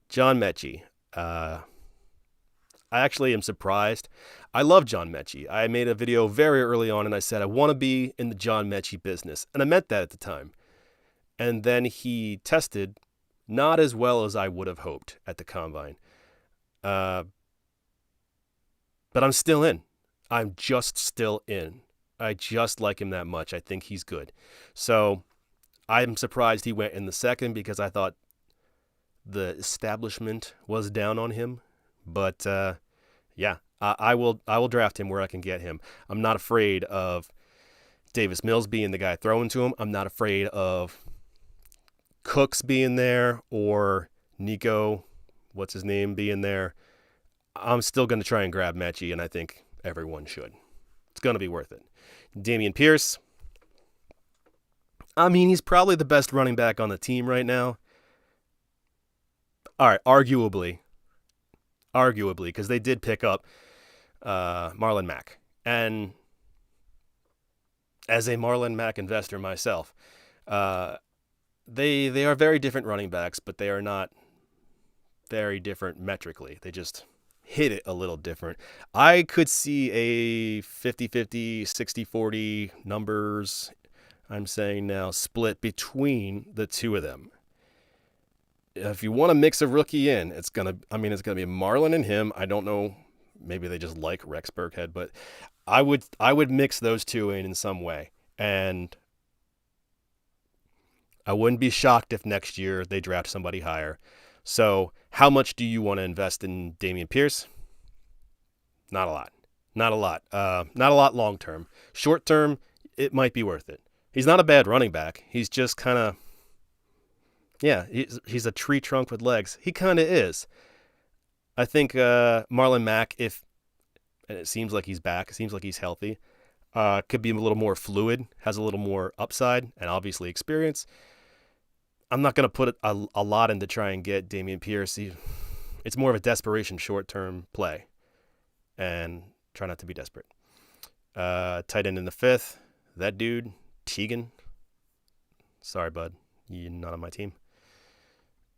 John Metchi. I actually am surprised. I love John Metchi. I made a video very early on and I said I want to be in the John Metchi business. And I meant that at the time. And then he tested not as well as I would have hoped at the combine. But I'm still in. I'm just still in. I just like him that much. I think he's good. So I'm surprised he went in the 2nd because I thought the establishment was down on him. But yeah, I will draft him where I can get him. I'm not afraid of Davis Mills being the guy throwing to him. I'm not afraid of Cooks being there or Nico, what's his name, being there. I'm still going to try and grab Metchi, and I think everyone should. It's going to be worth it. Damian Pierce. I mean, he's probably the best running back on the team right now. All right, arguably, because they did pick up Marlon Mack. And as a Marlon Mack investor myself, they are very different running backs, but they are not very different metrically. They just hit it a little different. I could see a 50-50, 60-40 numbers, I'm saying now, split between the two of them. If you want to mix a rookie in, it's gonna be Marlon and him. I don't know, maybe they just like Rex Burkhead, but I would mix those two in some way. And I wouldn't be shocked if next year they draft somebody higher. So how much do you want to invest in Damian Pierce? Not a lot. Not a lot long term. Short term, it might be worth it. He's not a bad running back. He's just kind of, yeah, he's a tree trunk with legs. He kind of is. I think Marlon Mack, and it seems like he's back, it seems like he's healthy, could be a little more fluid, has a little more upside, and obviously experience. I'm not going to put a lot in to try and get Damian Pierce. It's more of a desperation short-term play. And try not to be desperate. Tight end in the 5th. That dude, Teagan. Sorry, bud. You're not on my team.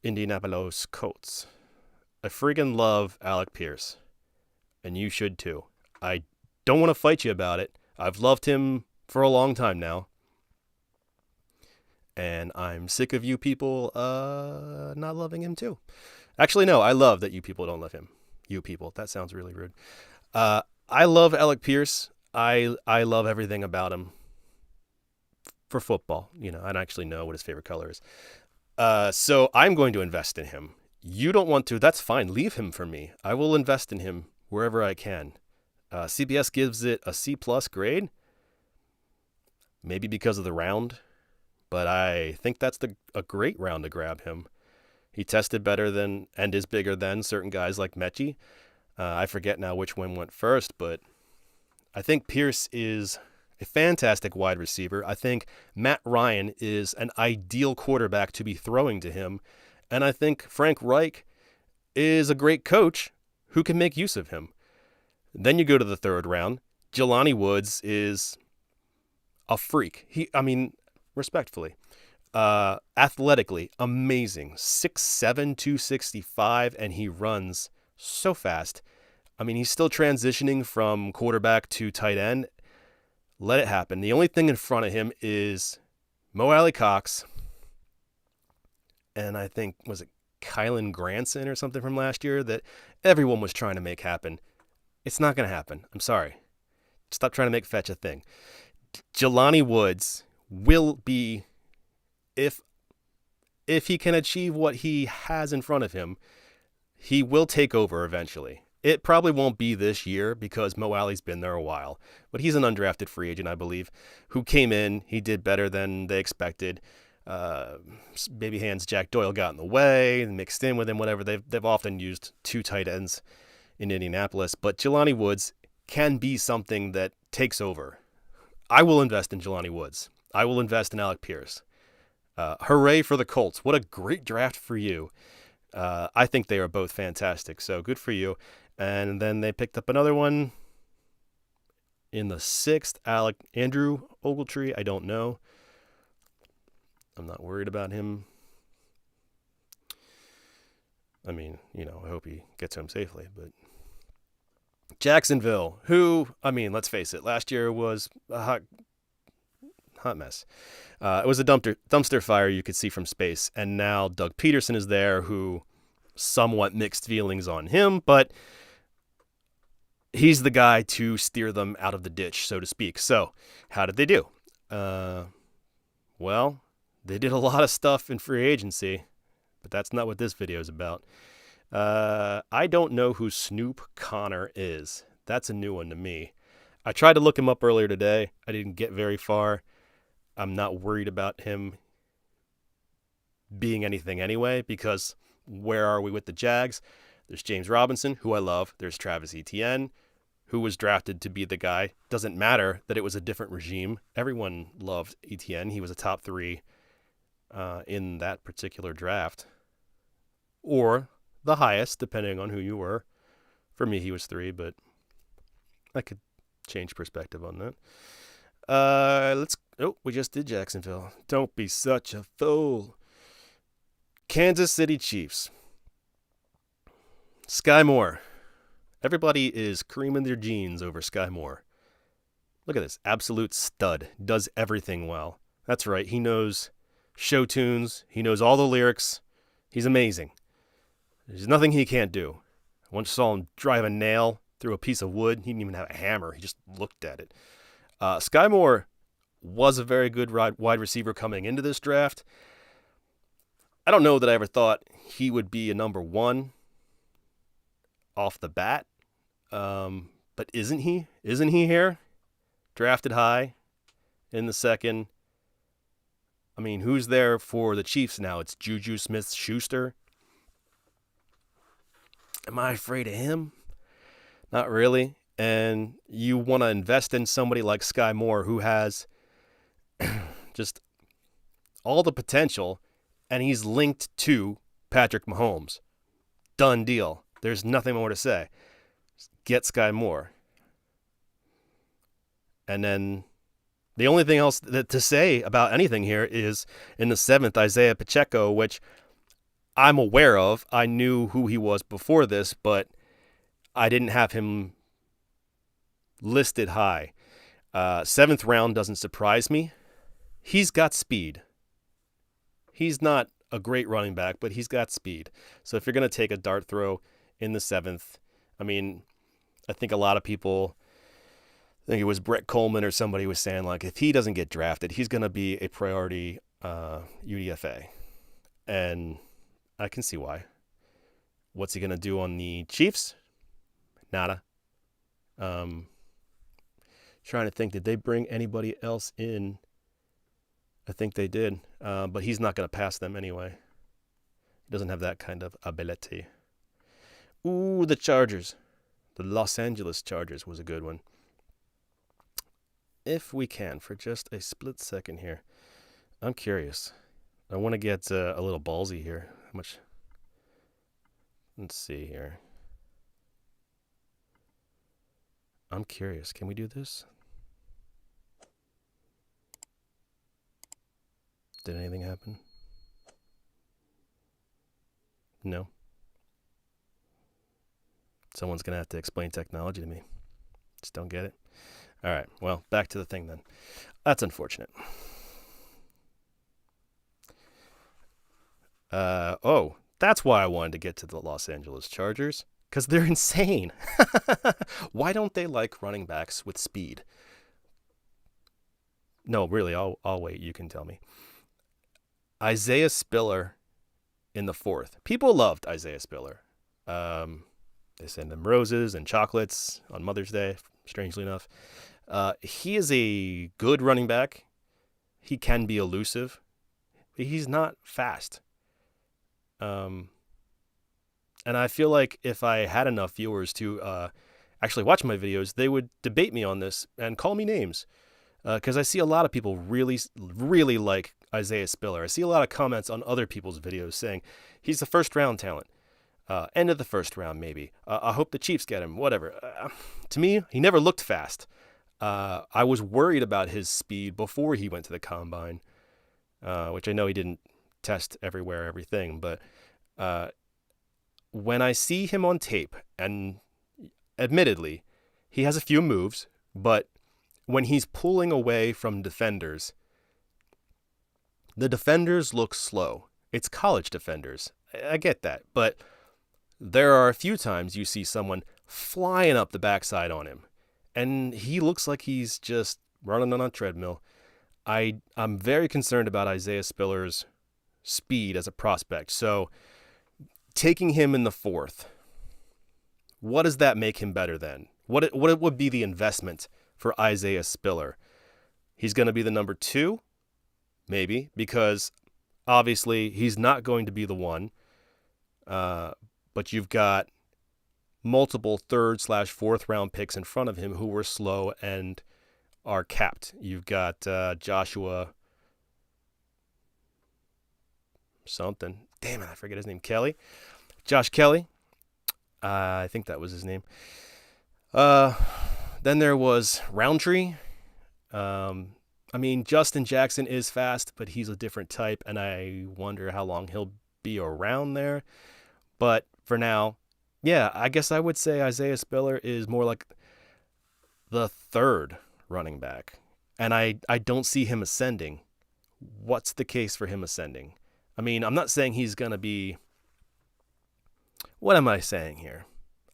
Indianapolis Colts. I freaking love Alec Pierce. And you should too. I don't want to fight you about it. I've loved him for a long time now. And I'm sick of you people not loving him too. Actually, no, I love that you people don't love him. You people. That sounds really rude. I love Alec Pierce. I love everything about him for football. You know, I don't actually know what his favorite color is. So I'm going to invest in him. You don't want to, that's fine. Leave him for me. I will invest in him wherever I can. CBS gives it a C+ grade. Maybe because of the round. But I think that's a great round to grab him. He tested better than and is bigger than certain guys like Metchi. I forget now which one went first, but I think Pierce is a fantastic wide receiver. I think Matt Ryan is an ideal quarterback to be throwing to him. And I think Frank Reich is a great coach who can make use of him. Then you go to the 3rd round. Jilani Woods a freak. Respectfully, athletically amazing, 6'7", 265, and he runs so fast. I mean, he's still transitioning from quarterback to tight end. Let it happen. The only thing in front of him is Mo Alley Cox, and I think, was it Kylan Granson or something from last year that everyone was trying to make happen. It's not going to happen. I'm sorry. Stop trying to make fetch a thing. Jilani Woods will be, if he can achieve what he has in front of him, he will take over eventually. It probably won't be this year because Mo Alley's been there a while. But he's an undrafted free agent, I believe, who came in. He did better than they expected. Baby hands Jack Doyle got in the way and mixed in with him, whatever. They've often used two tight ends in Indianapolis. But Jilani Woods can be something that takes over. I will invest in Jilani Woods. I will invest in Alec Pierce. Hooray for the Colts. What a great draft for you. I think they are both fantastic, so good for you. And then they picked up another one in the 6th, Andrew Ogletree. I don't know. I'm not worried about him. I mean, I hope he gets home safely. But Jacksonville, who, let's face it, last year was a hot mess. It was a dumpster fire you could see from space. And now Doug Peterson is there, who somewhat mixed feelings on him, but he's the guy to steer them out of the ditch, so to speak. So how did they do? Well, they did a lot of stuff in free agency, but that's not what this video is about. I don't know who Snoop Connor is. That's a new one to me. I tried to look him up earlier today. I didn't get very far. I'm not worried about him being anything anyway, because where are we with the Jags? There's James Robinson, who I love. There's Travis Etienne, who was drafted to be the guy. Doesn't matter that it was a different regime. Everyone loved Etienne. He was a top 3 in that particular draft, or the highest, depending on who you were. For me, he was 3, but I could change perspective on that. We just did Jacksonville. Don't be such a fool. Kansas City Chiefs. Sky Moore. Everybody is creaming their jeans over Sky Moore. Look at this. Absolute stud. Does everything well. That's right. He knows show tunes. He knows all the lyrics. He's amazing. There's nothing he can't do. I once saw him drive a nail through a piece of wood. He didn't even have a hammer. He just looked at it. Sky Moore was a very good wide receiver coming into this draft. I don't know that I ever thought he would be a number 1 off the bat. But isn't he? Isn't he here? Drafted high in the 2nd. Who's there for the Chiefs now? It's Juju Smith-Schuster. Am I afraid of him? Not really. And you want to invest in somebody like Sky Moore, who has just all the potential, and he's linked to Patrick Mahomes. Done deal. There's nothing more to say. Get Sky Moore. And then the only thing else to say about anything here is in the 7th, Isaiah Pacheco, which I'm aware of. I knew who he was before this, but I didn't have him listed high. 7th round doesn't surprise me. He's got speed. He's not a great running back, but he's got speed. So if you're going to take a dart throw in the 7th, I think a lot of people, I think it was Brett Coleman or somebody was saying, like, if he doesn't get drafted, he's going to be a priority UDFA. And I can see why. What's he going to do on the Chiefs? Nada. Trying to think, did they bring anybody else in? I think they did, but he's not going to pass them anyway. He doesn't have that kind of ability. Ooh, the Chargers. The Los Angeles Chargers was a good one. If we can, for just a split second here. I'm curious. I want to get a little ballsy here. How much? Let's see here. I'm curious. Can we do this? Did anything happen? No. Someone's going to have to explain technology to me. Just don't get it. All right. Well, back to the thing then. That's unfortunate. That's why I wanted to get to the Los Angeles Chargers, because they're insane. Why don't they like running backs with speed? No, really, I'll wait. You can tell me. Isaiah Spiller in the 4th. People loved Isaiah Spiller. They send him roses and chocolates on Mother's Day, strangely enough. He is a good running back. He can be elusive. He's not fast. And I feel like if I had enough viewers to actually watch my videos, they would debate me on this and call me names. Because I see a lot of people really, really like Isaiah Spiller. I see a lot of comments on other people's videos saying he's a first-round talent. End of the first round, maybe. I hope the Chiefs get him, whatever. To me, he never looked fast. I was worried about his speed before he went to the combine, which I know he didn't test everywhere, everything. But when I see him on tape, and admittedly, he has a few moves, but when he's pulling away from defenders, the defenders look slow. It's college defenders. I get that. But there are a few times you see someone flying up the backside on him, and he looks like he's just running on a treadmill. I'm very concerned about Isaiah Spiller's speed as a prospect. So taking him in the 4th, what does that make him better than? What would be the investment for Isaiah Spiller? He's going to be the number 2, maybe, because obviously he's not going to be the 1. But you've got multiple 3rd/4th round picks in front of him who were slow and are capped. You've got Joshua something. Damn it, I forget his name. Josh Kelly. I think that was his name. Then there was Roundtree. I mean, Justin Jackson is fast, but he's a different type, and I wonder how long he'll be around there. But for now, yeah, I guess I would say Isaiah Spiller is more like the 3rd running back. And I don't see him ascending. What's the case for him ascending? I mean, I'm not saying he's going to be... What am I saying here?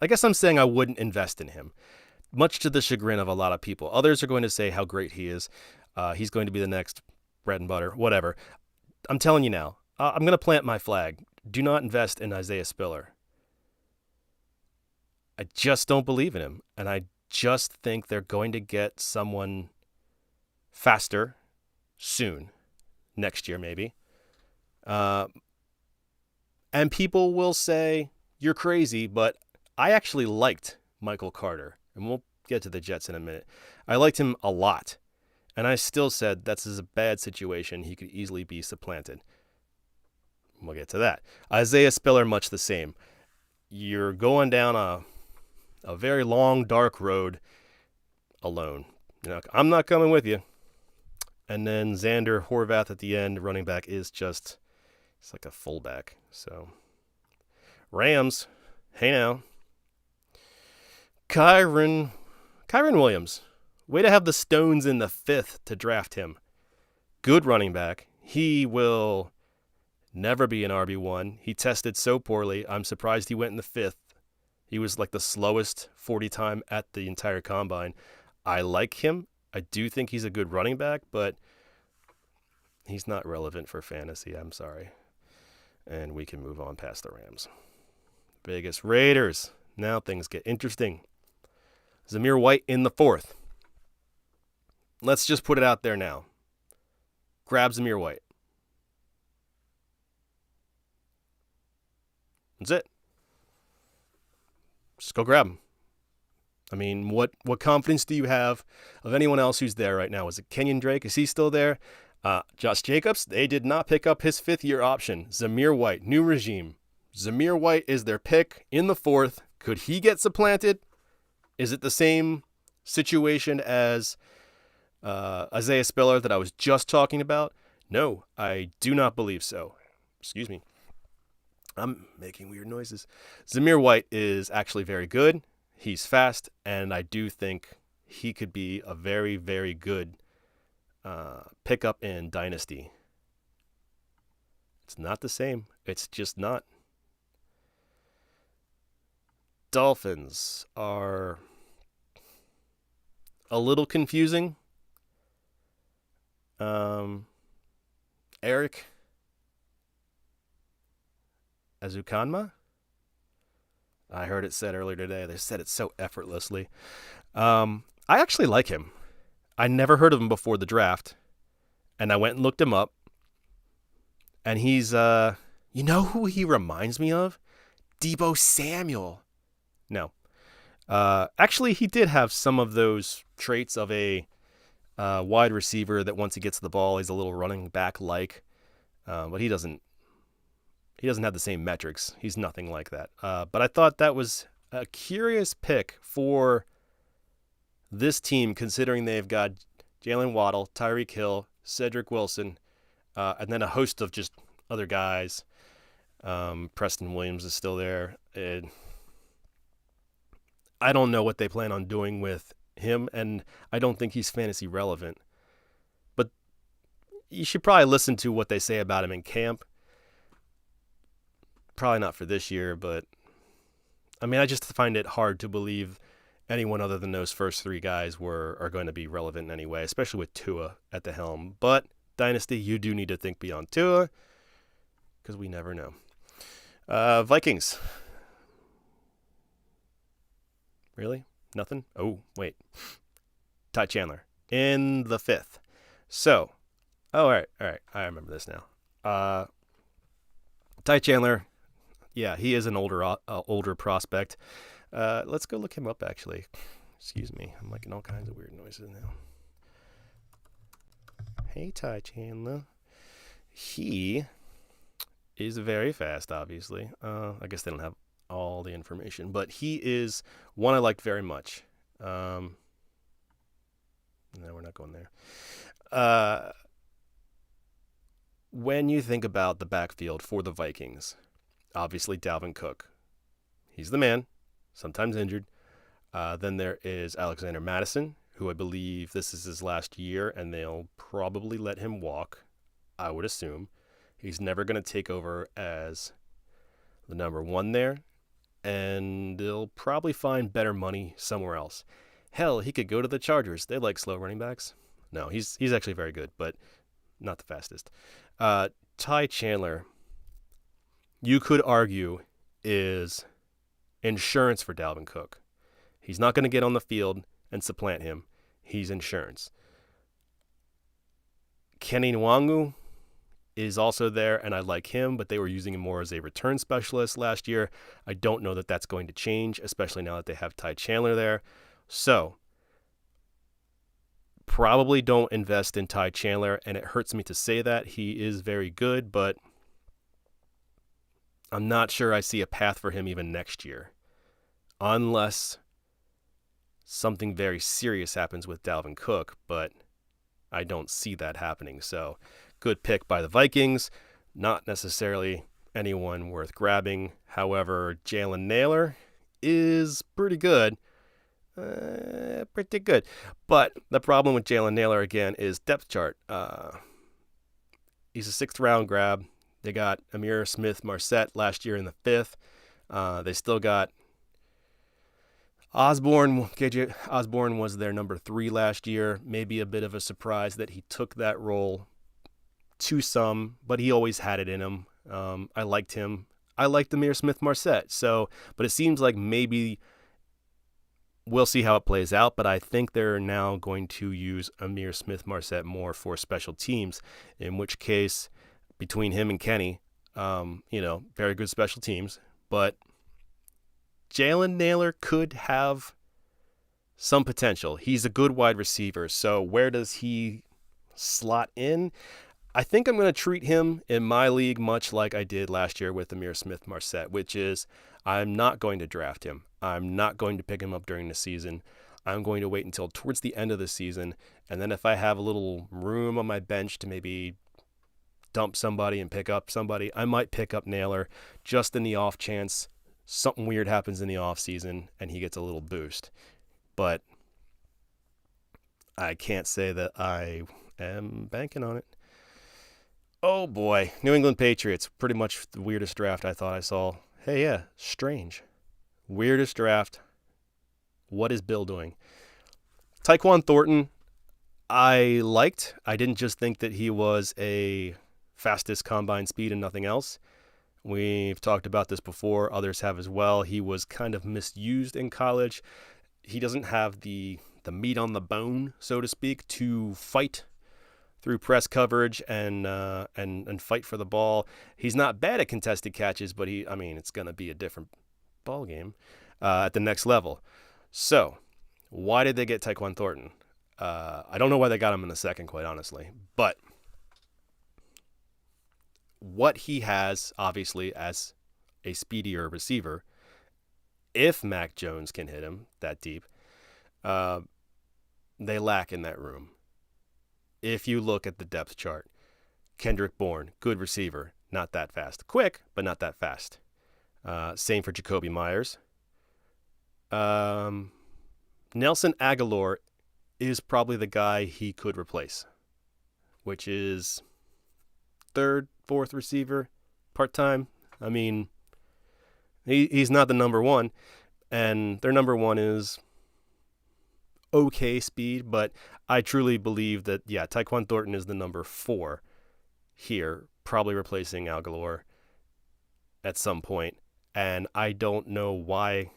I guess I'm saying I wouldn't invest in him, much to the chagrin of a lot of people. Others are going to say how great he is. He's going to be the next bread and butter, whatever. I'm telling you now, I'm going to plant my flag. Do not invest in Isaiah Spiller. I just don't believe in him. And I just think they're going to get someone faster soon. Next year, maybe. And people will say, you're crazy, but I actually liked Michael Carter. And we'll get to the Jets in a minute. I liked him a lot. And I still said that's a bad situation. He could easily be supplanted. We'll get to that. Isaiah Spiller, much the same. You're going down a very long, dark road alone. You know, I'm not coming with you. And then Xander Horvath at the end, running back, is just, it's like a fullback. So, Rams, hey now. Kyron Williams. Way to have the stones in the 5th to draft him. Good running back. He will never be an RB1. He tested so poorly. I'm surprised he went in the 5th. He was like the slowest 40 time at the entire combine. I like him. I do think he's a good running back, but he's not relevant for fantasy. I'm sorry. And we can move on past the Rams. Vegas Raiders. Now things get interesting. Zamir White in the 4th. Let's just put it out there now. Grab Zamir White. That's it. Just go grab him. I mean, what confidence do you have of anyone else who's there right now? Is it Kenyon Drake? Is he still there? Josh Jacobs, they did not pick up his 5th-year option. Zamir White, new regime. Zamir White is their pick in the 4th. Could he get supplanted? Is it the same situation as Isaiah Spiller that I was just talking about? No, I do not believe so. Excuse me. I'm making weird noises. Zamir White is actually very good. He's fast, and I do think he could be a very, very good pickup in Dynasty. It's not the same. It's just not. Dolphins are a little confusing. Eric Azukama? I heard it said earlier today. They said it so effortlessly. I actually like him. I never heard of him before the draft, and I went and looked him up. And he's, you know who he reminds me of? Deebo Samuel. No. Actually, he did have some of those traits of a wide receiver that once he gets the ball, he's a little running back-like. But he doesn't have the same metrics. He's nothing like that. But I thought that was a curious pick for this team, considering they've got Jalen Waddle, Tyreek Hill, Cedric Wilson, and then a host of just other guys. Preston Williams is still there. I don't know what they plan on doing with him, and I don't think he's fantasy relevant. But you should probably listen to what they say about him in camp. Probably not for this year, but I mean, I just find it hard to believe anyone other than those first three guys are going to be relevant in any way, especially with Tua at the helm. But Dynasty, you do need to think beyond Tua, because we never know. Vikings. Really? Nothing? Oh, wait. Ty Chandler in the 5th. So, all right. I remember this now. Ty Chandler, yeah, he is an older prospect. Let's go look him up, actually. Excuse me. I'm making all kinds of weird noises now. Hey, Ty Chandler. He is very fast, obviously. I guess they don't have all the information, but he is one I liked very much. No, we're not going there. When you think about the backfield for the Vikings, obviously Dalvin Cook. He's the man, sometimes injured. Then there is Alexander Madison, who I believe this is his last year, and they'll probably let him walk, I would assume. He's never going to take over as the number one there, and they'll probably find better money somewhere else. Hell, he could go to the Chargers. They like slow running backs. No, he's actually very good, but not the fastest. Ty Chandler, you could argue, is insurance for Dalvin Cook. He's not going to get on the field and supplant him. He's insurance. Kenny Nwangu is also there, and I like him, but they were using him more as a return specialist last year. I don't know that that's going to change, especially now that they have Ty Chandler there. So, probably don't invest in Ty Chandler, and it hurts me to say that. He is very good, but I'm not sure I see a path for him even next year, unless something very serious happens with Dalvin Cook, but I don't see that happening. So, good pick by the Vikings. Not necessarily anyone worth grabbing. However, Jalen Nailor is pretty good. But the problem with Jalen Nailor, again, is depth chart. He's a 6th round grab. They got Amir Smith-Marset last year in the 5th. They still got Osborne. KJ Osborne was their number 3 last year. Maybe a bit of a surprise that he took that role to some, but he always had it in him. I liked him. I liked Amir Smith-Marset. But it seems like maybe we'll see how it plays out, but I think they're now going to use Amir Smith-Marset more for special teams, in which case, between him and Kenny, very good special teams, but Jalen Nailor could have some potential. He's a good wide receiver, so where does he slot in? I think I'm going to treat him in my league much like I did last year with Amir Smith-Marset, which is I'm not going to draft him. I'm not going to pick him up during the season. I'm going to wait until towards the end of the season, and then if I have a little room on my bench to maybe dump somebody and pick up somebody, I might pick up Nailor just in the off chance something weird happens in the off season and he gets a little boost. But I can't say that I am banking on it. Oh boy, New England Patriots, pretty much the weirdest draft I thought I saw. Hey, yeah, strange. Weirdest draft. What is Bill doing? Taekwon Thornton, I liked. I didn't just think that he was a fastest combine speed and nothing else. We've talked about this before. Others have as well. He was kind of misused in college. He doesn't have the meat on the bone, so to speak, to fight through press coverage and fight for the ball. He's not bad at contested catches, but it's going to be a different ball game at the next level. So, why did they get Taekwon Thornton? I don't know why they got him in the second, quite honestly, but what he has, obviously, as a speedier receiver, if Mac Jones can hit him that deep, they lack in that room. If you look at the depth chart, Kendrick Bourne, good receiver, not that fast. Quick, but not that fast. Same for Jacoby Myers. Nelson Agholor is probably the guy he could replace, which is third, fourth receiver, part-time. He's not the number one, and their number one is okay speed, but I truly believe that, Taekwon Thornton is the number 4 here, probably replacing Agholor at some point, and I don't know why,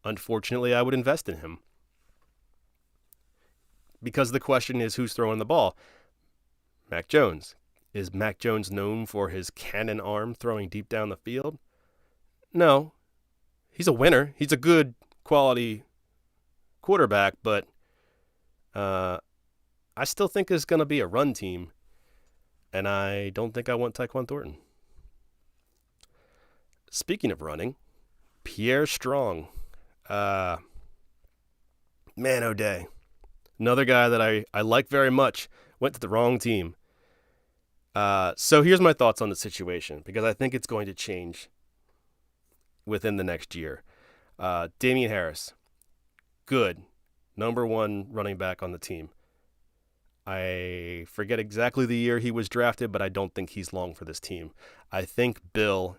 unfortunately, I would invest in him. Because the question is, who's throwing the ball? Mac Jones. Is Mac Jones known for his cannon arm throwing deep down the field? No. He's a winner. He's a good quality quarterback, but I still think it's going to be a run team, and I don't think I want Taekwon Thornton. Speaking of running, Pierre Strong. Man O'Day. Another guy that I like very much. Went to the wrong team. So here's my thoughts on the situation, because I think it's going to change within the next year. Damian Harris. Good. Number 1 running back on the team. I forget exactly the year he was drafted, but I don't think he's long for this team. I think Bill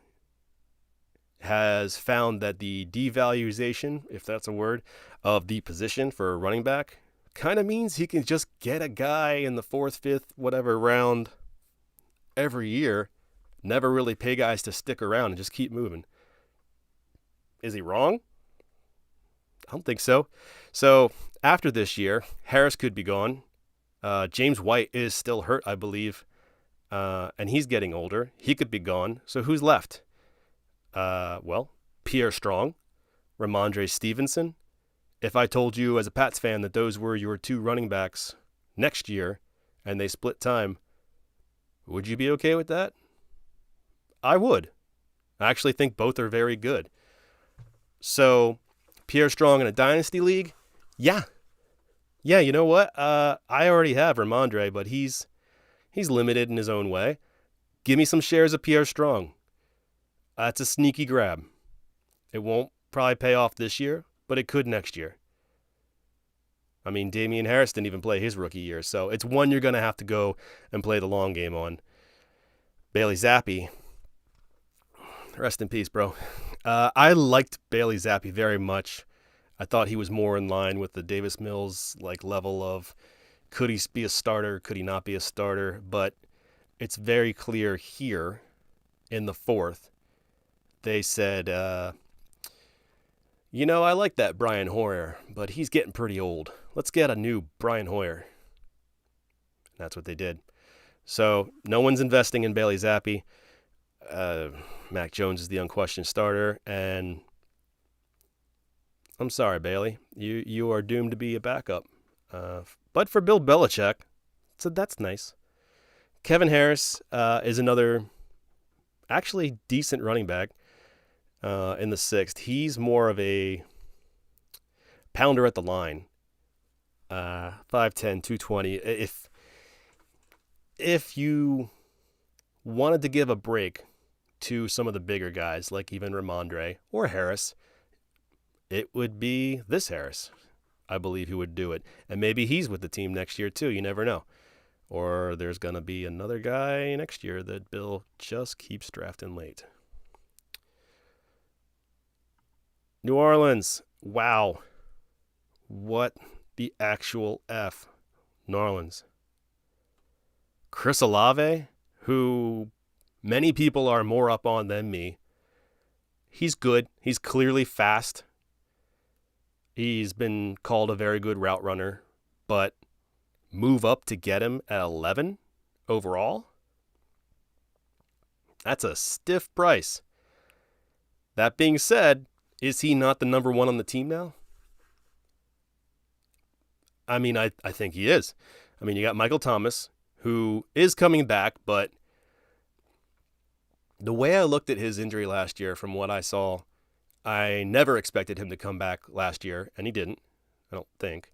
has found that the devaluation, if that's a word, of the position for a running back kind of means he can just get a guy in the 4th, 5th, whatever round every year, never really pay guys to stick around and just keep moving. Is he wrong? I don't think so. So after this year, Harris could be gone. James White is still hurt, I believe, and he's getting older. He could be gone. So who's left? Pierre Strong, Ramondre Stevenson. If I told you as a Pats fan that those were your 2 running backs next year and they split time, would you be okay with that? I would. I actually think both are very good. So Pierre Strong in a Dynasty league? Yeah, you know what? I already have Ramondre, but he's limited in his own way. Give me some shares of Pierre Strong. That's a sneaky grab. It won't probably pay off this year, but it could next year. Damian Harris didn't even play his rookie year, so it's one you're going to have to go and play the long game on. Bailey Zappi. Rest in peace, bro. I liked Bailey Zappi very much. I thought he was more in line with the Davis Mills level of could he be a starter, could he not be a starter, but it's very clear here in the 4th. They said, I like that Brian Hoyer, but he's getting pretty old. Let's get a new Brian Hoyer. That's what they did. So no one's investing in Bailey Zappi. Mac Jones is the unquestioned starter, and I'm sorry, Bailey. You are doomed to be a backup. But for Bill Belichick, so that's nice. Kevin Harris is another actually decent running back in the 6th. He's more of a pounder at the line. 5'10", 220. If you wanted to give a break to some of the bigger guys, like even Ramondre or Harris, it would be this Harris. I believe he would do it. And maybe he's with the team next year too. You never know. Or there's going to be another guy next year that Bill just keeps drafting late. New Orleans. Wow. What the actual F? New Orleans. Chris Olave, who many people are more up on than me. He's good. He's clearly fast. He's been called a very good route runner, but move up to get him at 11 overall? That's a stiff price. That being said, is he not the number one on the team now? I mean, I think he is. I mean, you got Michael Thomas, who is coming back, but the way I looked at his injury last year from what I saw, I never expected him to come back last year, and he didn't, I don't think.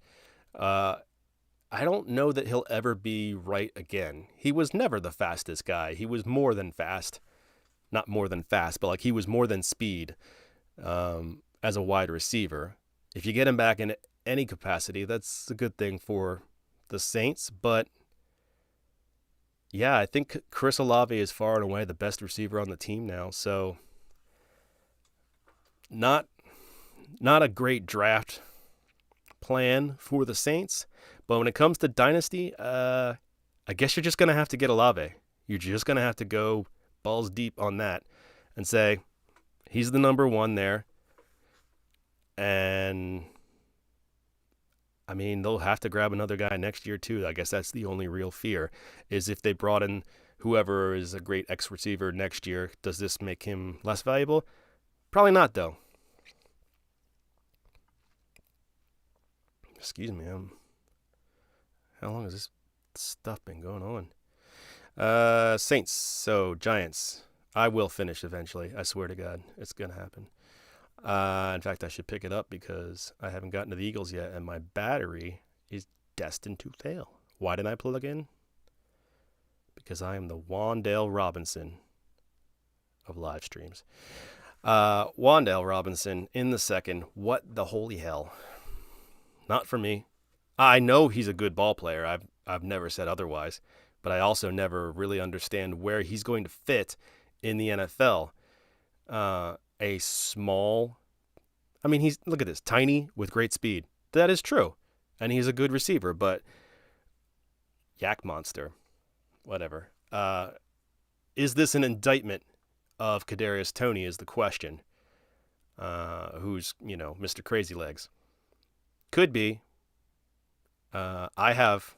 I don't know that he'll ever be right again. He was never the fastest guy. He was more than fast. Not more than fast, but like he was more than speed as a wide receiver. If you get him back in any capacity, that's a good thing for the Saints. But yeah, I think Chris Olave is far and away the best receiver on the team now. So not a great draft plan for the Saints. But when it comes to Dynasty, I guess you're just going to have to get Olave. You're just going to have to go balls deep on that and say, he's the number one there. And, I mean, they'll have to grab another guy next year, too. I guess that's the only real fear, is if they brought in whoever is a great X-receiver next year, does this make him less valuable? Probably not, though. Excuse me, how long has this stuff been going on? Saints, so Giants. I will finish eventually. I swear to God, it's going to happen. In fact, I should pick it up because I haven't gotten to the Eagles yet, and my battery is destined to fail. Why didn't I plug in? Because I am the Wan'Dale Robinson of live streams. Wan'Dale Robinson in the second. What the holy hell? Not for me. I know he's a good ball player. I've never said otherwise, but I also never really understand where he's going to fit in the NFL. A small, I mean, look at this, tiny with great speed. That is true, and he's a good receiver, but yak monster, whatever. Is this an indictment of Kadarius Toney is the question, who's, Mr. Crazy Legs. Could be. I have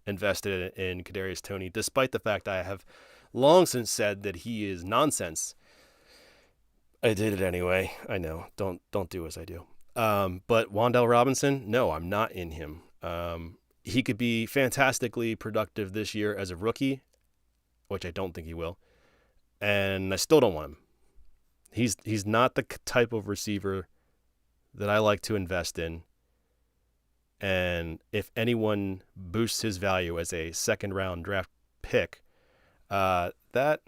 invested in Kadarius Toney, despite the fact I have long since said that he is nonsense. I did it anyway. I know. Don't do as I do. But Wan'Dale Robinson, no, I'm not in him. He could be fantastically productive this year as a rookie, which I don't think he will, and I still don't want him. He's not the type of receiver that I like to invest in. And if anyone boosts his value as a second-round draft pick, that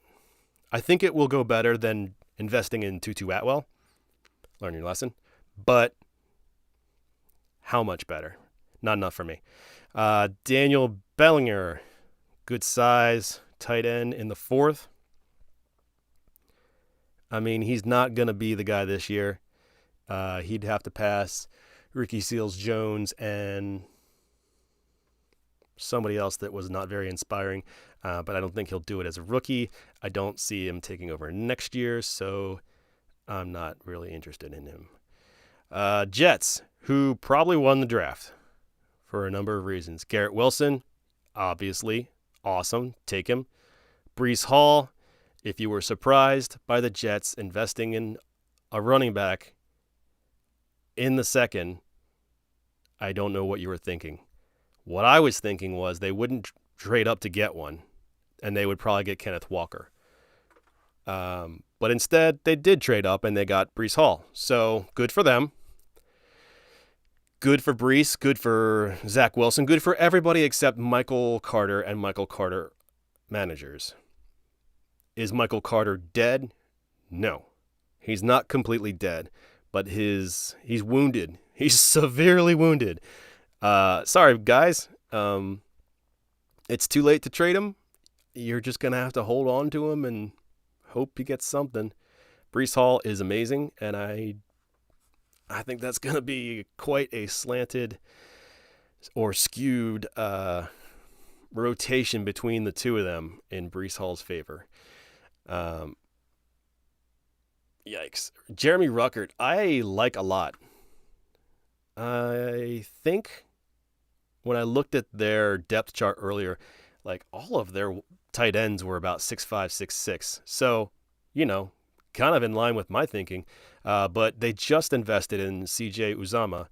I think it will go better than investing in Tutu Atwell. Learn your lesson. But how much better? Not enough for me. Daniel Bellinger, good size, tight end in the fourth. I mean, he's not going to be the guy this year. He'd have to pass Ricky Seals-Jones and somebody else that was not very inspiring, but I don't think he'll do it as a rookie. I don't see him taking over next year, so I'm not really interested in him. Jets, who probably won the draft for a number of reasons. Garrett Wilson, obviously, awesome. Take him. Breece Hall, if you were surprised by the Jets investing in a running back in the second, I don't know what you were thinking. What I was thinking was they wouldn't trade up to get one, and they would probably get Kenneth Walker. But instead, they did trade up, and they got Breece Hall. So good for them. Good for Breece. Good for Zach Wilson. Good for everybody except Michael Carter and Michael Carter managers. Is Michael Carter dead? No. He's not completely dead, but he's wounded. He's severely wounded. Sorry, guys. It's too late to trade him. You're just going to have to hold on to him and hope he gets something. Breece Hall is amazing, and I think that's going to be quite a slanted or skewed rotation between the two of them in Breece Hall's favor. Yikes. Jeremy Ruckert, I like a lot. I think when I looked at their depth chart earlier, like all of their tight ends were about 6'5", 6'6". So, kind of in line with my thinking. But they just invested in CJ Uzomah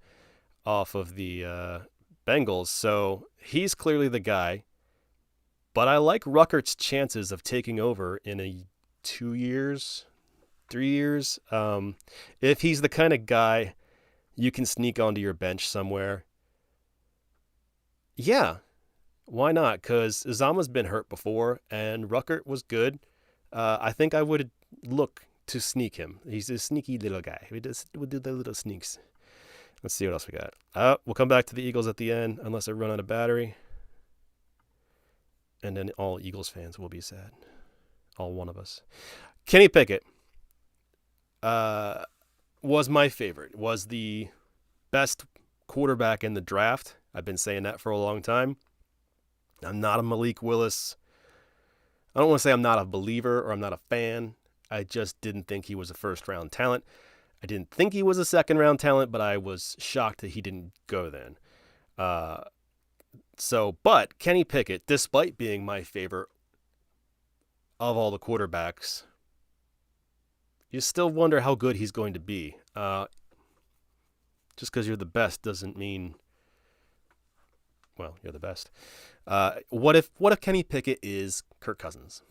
off of the Bengals. So he's clearly the guy. But I like Ruckert's chances of taking over in a 2 years, 3 years. If he's the kind of guy you can sneak onto your bench somewhere, yeah, why not? Because Uzomah's been hurt before, and Ruckert was good. I think I would look to sneak him. He's a sneaky little guy. We'll do the little sneaks. Let's see what else we got. We'll come back to the Eagles at the end, unless I run out of battery. And then all Eagles fans will be sad. All one of us. Kenny Pickett was my favorite. Was the best quarterback in the draft. I've been saying that for a long time. I'm not a Malik Willis. I don't want to say I'm not a believer or I'm not a fan. I just didn't think he was a first-round talent. I didn't think he was a second-round talent, but I was shocked that he didn't go then. But Kenny Pickett, despite being my favorite of all the quarterbacks, you still wonder how good he's going to be. Just because you're the best doesn't mean, well, you're the best. What if Kenny Pickett is Kirk Cousins?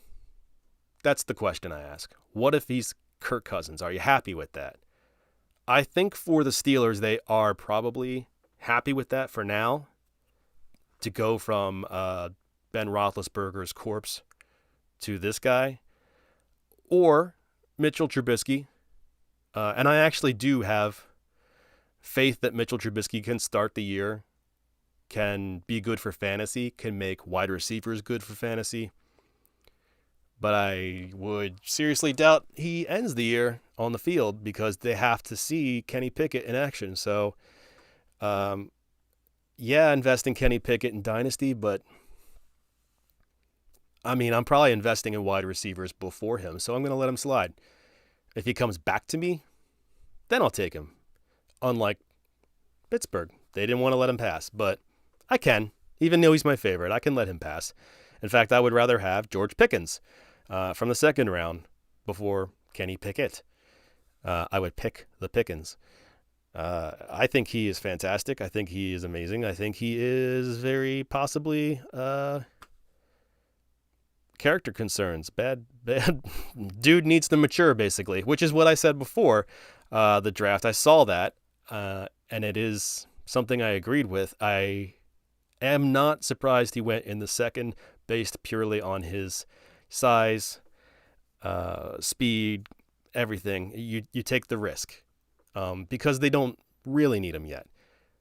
That's the question I ask. What if he's Kirk Cousins? Are you happy with that? I think for the Steelers, they are probably happy with that for now. To go from Ben Roethlisberger's corpse to this guy. Or Mitchell Trubisky. And I actually do have faith that Mitchell Trubisky can start the year, can be good for fantasy, can make wide receivers good for fantasy. But I would seriously doubt he ends the year on the field because they have to see Kenny Pickett in action. So, invest in Kenny Pickett in Dynasty, but I'm probably investing in wide receivers before him, so I'm going to let him slide. If he comes back to me, then I'll take him. Unlike Pittsburgh, they didn't want to let him pass, but I can. Even though he's my favorite, I can let him pass. In fact, I would rather have George Pickens from the second round before Kenny Pickett. I would pick the Pickens. I think he is fantastic. I think he is amazing. I think he is very possibly character concerns. Bad dude needs to mature, basically, which is what I said before the draft. I saw that, and it is something I agreed with. I am not surprised he went in the second based purely on his size, speed, everything. You take the risk because they don't really need him yet.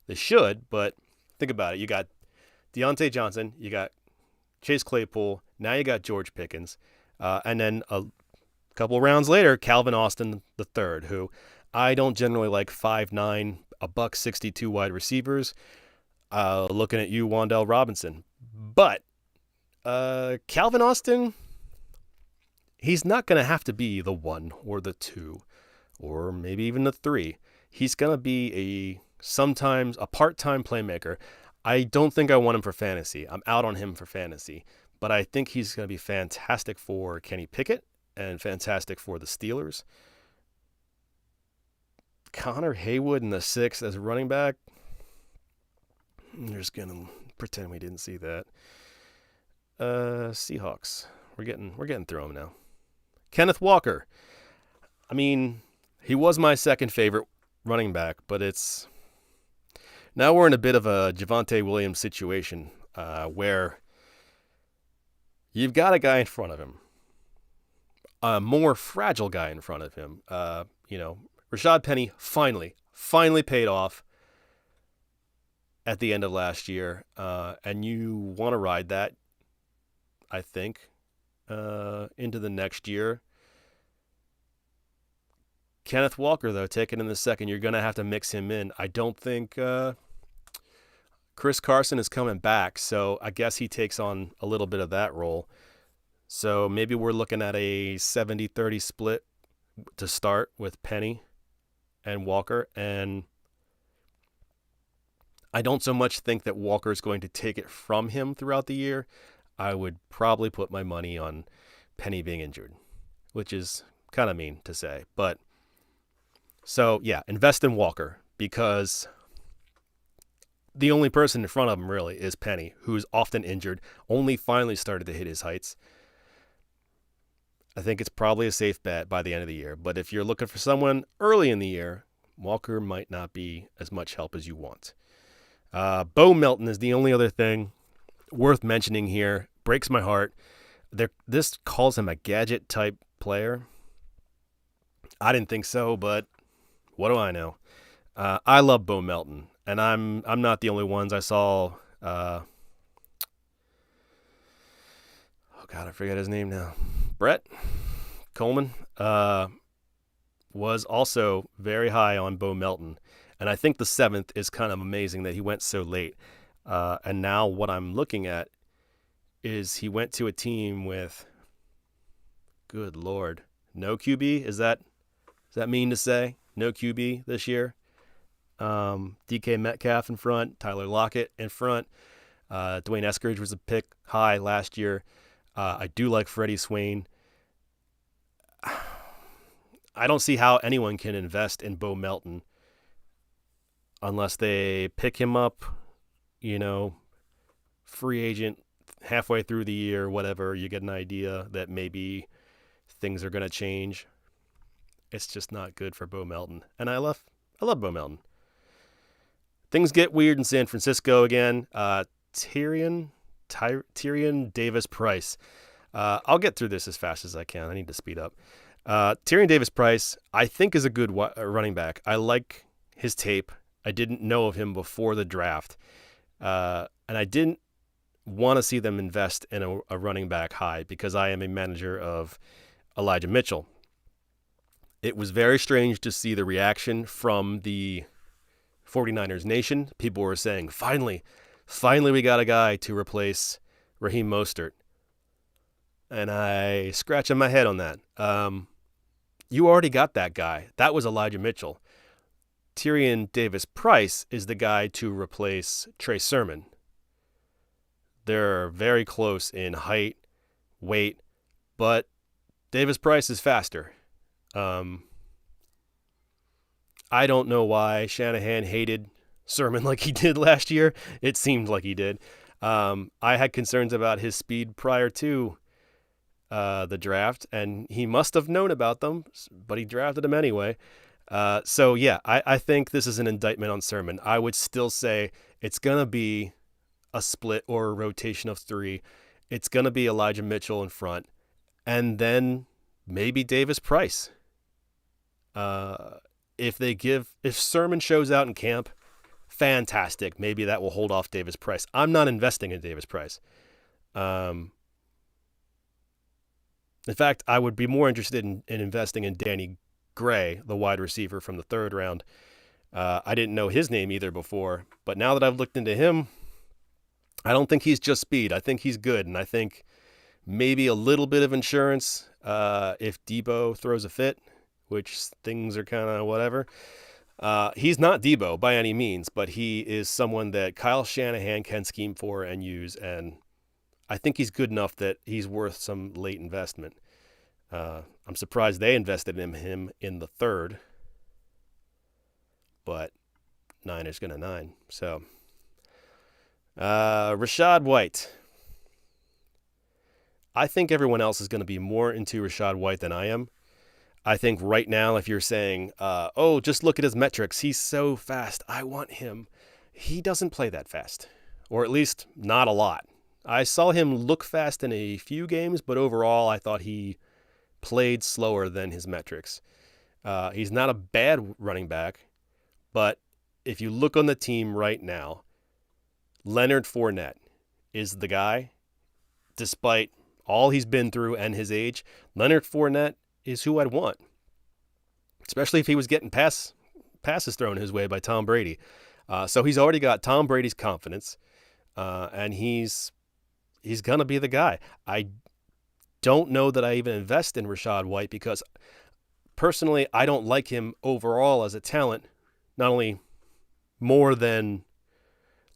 They should, but think about it. You got Deontay Johnson, you got Chase Claypool, now you got George Pickens, and then a couple rounds later, Calvin Austin III, who I don't generally like 5'9", $162 wide receivers. Looking at you, Wan'Dale Robinson. But Calvin Austin, he's not going to have to be the 1 or the 2 or maybe even the 3. He's going to be sometimes a part-time playmaker. I don't think I want him for fantasy. I'm out on him for fantasy. But I think he's going to be fantastic for Kenny Pickett and fantastic for the Steelers. Connor Haywood in the 6th as running back. I'm just going to pretend we didn't see that. Seahawks. We're getting through them now. Kenneth Walker. He was my second favorite running back, but now we're in a bit of a Javonte Williams situation where you've got a guy in front of him, a more fragile guy in front of him. Rashad Penny finally paid off at the end of last year, and you want to ride that, I think, into the next year. Kenneth Walker, though, taken in the second, you're going to have to mix him in. I don't think Chris Carson is coming back, so I guess he takes on a little bit of that role. So maybe we're looking at a 70-30 split to start with Penny and Walker. And I don't so much think that Walker is going to take it from him throughout the year. I would probably put my money on Penny being injured, which is kind of mean to say. But so, yeah, invest in Walker because the only person in front of him really is Penny, who's often injured, only finally started to hit his heights. I think it's probably a safe bet by the end of the year. But if you're looking for someone early in the year, Walker might not be as much help as you want. Bo Melton is the only other thing worth mentioning here. Breaks my heart. This calls him a gadget-type player. I didn't think so, but what do I know? I love Bo Melton, and I'm not the only ones. I saw... oh, God, I forget his name now. Brett Coleman was also very high on Bo Melton. And I think the 7th is kind of amazing that he went so late. And now what I'm looking at is he went to a team with, good Lord, no QB? Is that mean to say? No QB this year? DK Metcalf in front, Tyler Lockett in front. Dwayne Eskridge was a pick high last year. I do like Freddie Swain. I don't see how anyone can invest in Bo Melton unless they pick him up, free agent halfway through the year, whatever. You get an idea that maybe things are going to change. It's just not good for Bo Melton. And I love Bo Melton. Things get weird in San Francisco again. Tyrion Davis-Price. I'll get through this as fast as I can. I need to speed up. Tyrion Davis-Price, I think, is a good running back. I like his tape. I didn't know of him before the draft. And I didn't want to see them invest in a running back high because I am a manager of Elijah Mitchell. It was very strange to see the reaction from the 49ers Nation. People were saying, finally we got a guy to replace Raheem Mostert. And I scratching my head on that. You already got that guy. That was Elijah Mitchell. Tyrion Davis-Price is the guy to replace Trey Sermon. They're very close in height, weight, but Davis-Price is faster. I don't know why Shanahan hated Sermon like he did last year. It seemed like he did. I had concerns about his speed prior to the draft, and he must have known about them, but he drafted him anyway. So, yeah, I think this is an indictment on Sermon. I would still say it's going to be a split or a rotation of 3. It's going to be Elijah Mitchell in front, and then maybe Davis-Price. If Sermon shows out in camp, fantastic. Maybe that will hold off Davis-Price. I'm not investing in Davis-Price. In fact, I would be more interested in investing in Danny Gray, the wide receiver from the 3rd round. I didn't know his name either before, but now that I've looked into him, I don't think he's just speed. I think he's good, and I think maybe a little bit of insurance if Debo throws a fit, which things are kind of whatever. He's not Debo by any means, but he is someone that Kyle Shanahan can scheme for and use, and I think he's good enough that he's worth some late investment. I'm surprised they invested in him in the 3rd, but Niners gonna 9. So, Rashad White. I think everyone else is going to be more into Rashad White than I am. I think right now, if you're saying, just look at his metrics, he's so fast, I want him. He doesn't play that fast, or at least not a lot. I saw him look fast in a few games, but overall I thought he played slower than his metrics. He's not a bad running back, but if you look on the team right now, Leonard Fournette is the guy. Despite all he's been through and his age, Leonard Fournette is who I'd want especially if he was getting passes thrown his way by Tom Brady. So he's already got Tom Brady's confidence, and he's going to be the guy. I don't know that I even invest in Rachaad White because personally I don't like him overall as a talent, not only more than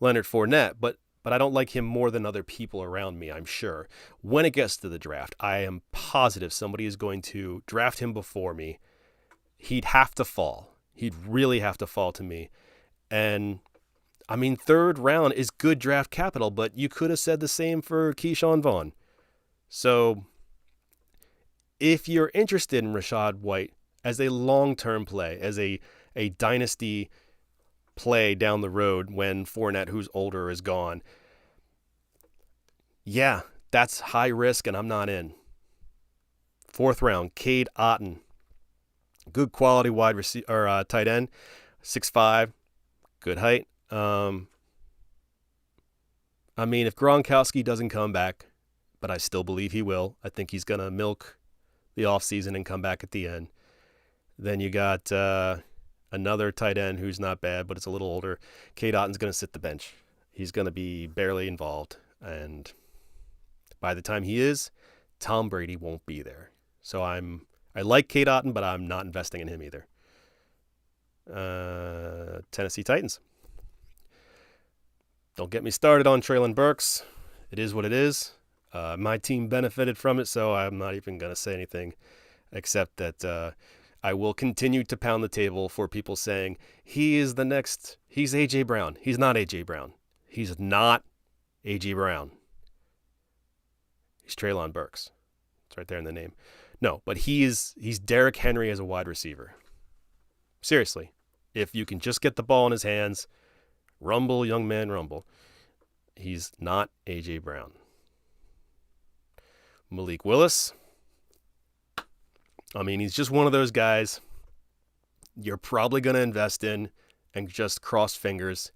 Leonard Fournette, but I don't like him more than other people around me, I'm sure. When it gets to the draft, I am positive somebody is going to draft him before me. He'd have to fall. He'd really have to fall to me. And, I mean, 3rd round is good draft capital, but you could have said the same for Keyshawn Vaughn. So, if you're interested in Rachaad White as a long-term play, as a dynasty play down the road when Fournette, who's older, is gone, yeah, that's high risk, and I'm not in. 4th round, Cade Otton. Good quality wide receiver or tight end, 6'5", good height. I mean, if Gronkowski doesn't come back, but I still believe he will. I think he's going to milk the offseason and come back at the end. Then you got another tight end who's not bad, but it's a little older. Cade Otton's going to sit the bench. He's going to be barely involved. And by the time he is, Tom Brady won't be there. So I like Cade Otton, but I'm not investing in him either. Tennessee Titans. Don't get me started on Treylon Burks. It is what it is. My team benefited from it, so I'm not even going to say anything except that I will continue to pound the table for people saying he's A.J. Brown. He's not A.J. Brown. He's not A.J. Brown. He's Treylon Burks. It's right there in the name. No, but he's Derrick Henry as a wide receiver. Seriously, if you can just get the ball in his hands, rumble, young man, rumble. He's not A.J. Brown. Malik Willis. I mean, he's just one of those guys you're probably going to invest in and just cross fingers.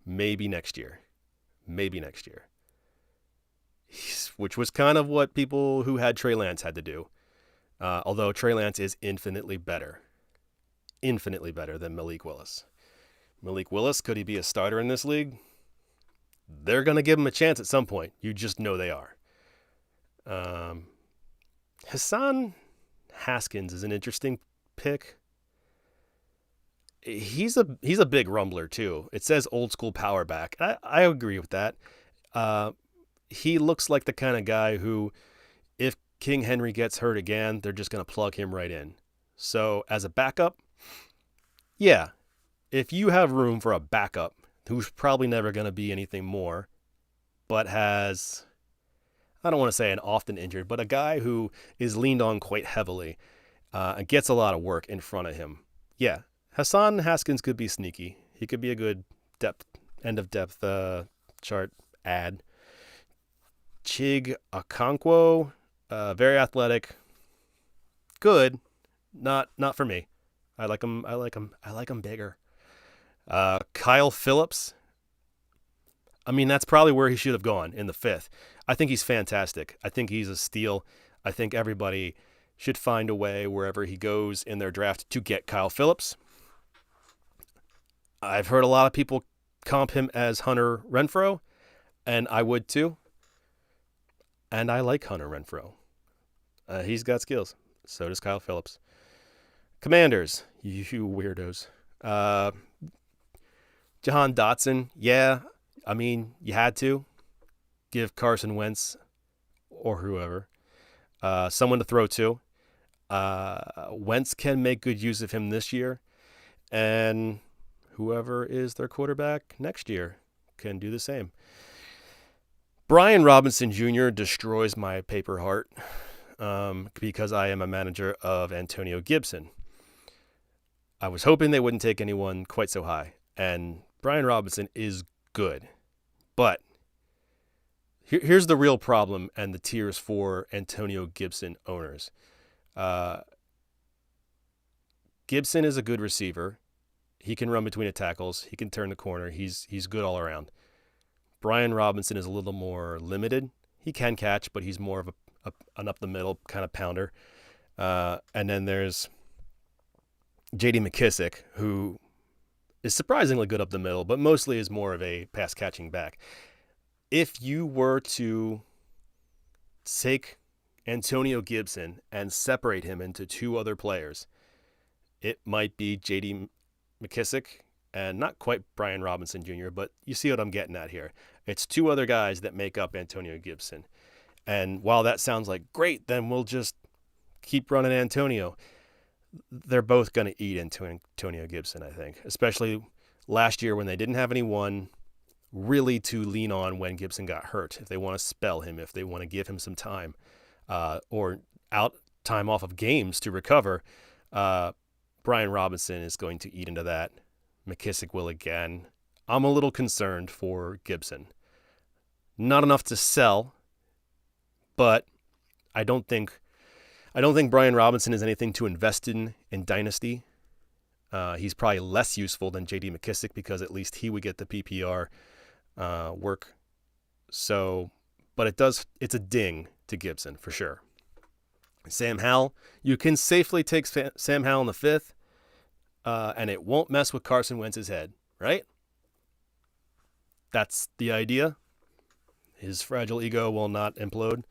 Maybe next year. Which was kind of what people who had Trey Lance had to do. Although Trey Lance is infinitely better than Malik Willis. Malik Willis, could he be a starter in this league? They're going to give him a chance at some point. You just know they are. Hassan Haskins is an interesting pick. He's a big rumbler too. It says old school power back. I agree with that. He looks like the kind of guy who, if King Henry gets hurt again, they're just going to plug him right in. So as a backup, yeah, if you have room for a backup who's probably never going to be anything more, but has, I don't want to say an often injured, but a guy who is leaned on quite heavily and gets a lot of work in front of him. Yeah, Hassan Haskins could be sneaky. He could be a good end of depth chart ad. Chig Okonkwo, very athletic, good, not for me. I like him bigger. Kyle Phillips. I mean, that's probably where he should have gone in the 5th. I think he's fantastic. I think he's a steal. I think everybody should find a way wherever he goes in their draft to get Kyle Phillips. I've heard a lot of people comp him as Hunter Renfrow, and I would too. And I like Hunter Renfrow. He's got skills. So does Kyle Phillips. Commanders, you weirdos. Jahan Dotson, yeah. I mean, you had to give Carson Wentz or whoever someone to throw to. Wentz can make good use of him this year, and whoever is their quarterback next year can do the same. Brian Robinson Jr. destroys my paper heart because I am a manager of Antonio Gibson. I was hoping they wouldn't take anyone quite so high, and Brian Robinson is good. But here's the real problem and the tiers for Antonio Gibson owners. Gibson is a good receiver. He can run between the tackles. He can turn the corner. He's good all around. Brian Robinson is a little more limited. He can catch, but he's more of an up-the-middle kind of pounder. And then there's, J.D. McKissic, who is surprisingly good up the middle, but mostly is more of a pass-catching back. If you were to take Antonio Gibson and separate him into two other players, it might be J.D. McKissic and not quite Brian Robinson Jr., but you see what I'm getting at here. It's two other guys that make up Antonio Gibson. And while that sounds like great, then we'll just keep running Antonio. They're both going to eat into Antonio Gibson, I think, especially last year when they didn't have anyone really to lean on when Gibson got hurt. If they want to spell him, if they want to give him some time or out time off of games to recover, Brian Robinson is going to eat into that. McKissic will again. I'm a little concerned for Gibson. Not enough to sell, but I don't think Brian Robinson is anything to invest in Dynasty. He's probably less useful than J.D. McKissic because at least he would get the PPR work. So, but it's a ding to Gibson for sure. Sam Howell, you can safely take Sam Howell in the 5th, and it won't mess with Carson Wentz's head, right? That's the idea. His fragile ego will not implode.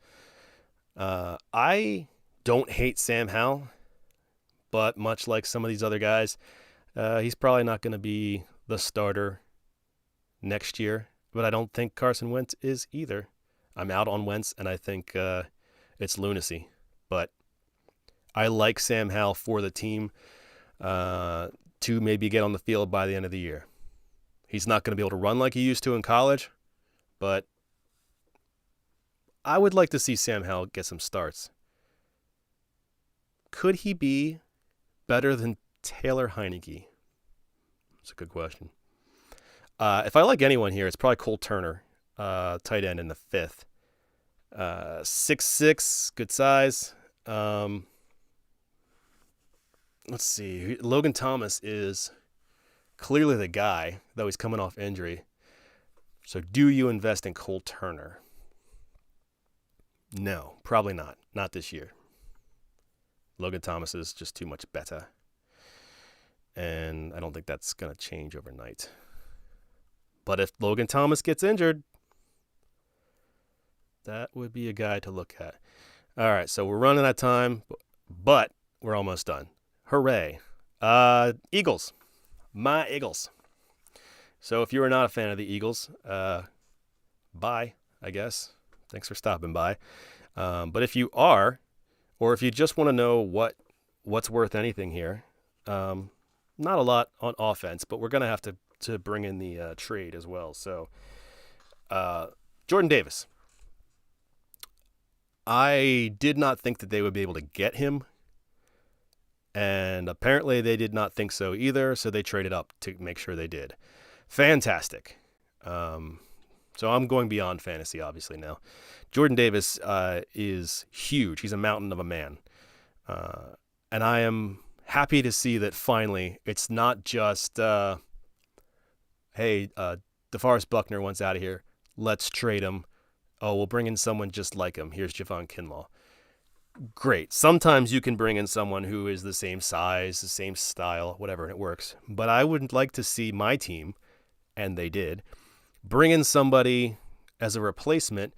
I don't hate Sam Howell, but much like some of these other guys, he's probably not going to be the starter next year. But I don't think Carson Wentz is either. I'm out on Wentz, and I think it's lunacy. But I like Sam Howell for the team to maybe get on the field by the end of the year. He's not going to be able to run like he used to in college, but I would like to see Sam Howell get some starts. Could he be better than Taylor Heineke? That's a good question. If I like anyone here, it's probably Cole Turner, tight end in the 5th. 6'6", good size. Let's see. Logan Thomas is clearly the guy, though he's coming off injury. So do you invest in Cole Turner? No, probably not. Not this year. Logan Thomas is just too much better. And I don't think that's going to change overnight. But if Logan Thomas gets injured, that would be a guy to look at. All right, so we're running out of time, but we're almost done. Hooray. Eagles. My Eagles. So if you are not a fan of the Eagles, bye, I guess. Thanks for stopping by. But if you are, or if you just want to know what's worth anything here, not a lot on offense, but we're going to have to bring in the trade as well. So Jordan Davis. I did not think that they would be able to get him, and apparently they did not think so either, so they traded up to make sure they did. Fantastic. So I'm going beyond fantasy, obviously, now. Jordan Davis is huge. He's a mountain of a man. And I am happy to see that finally it's not just, hey, DeForest Buckner wants out of here. Let's trade him. Oh, we'll bring in someone just like him. Here's Javon Kinlaw. Great. Sometimes you can bring in someone who is the same size, the same style, whatever, and it works. But I would like to see my team, and they did, bring in somebody as a replacement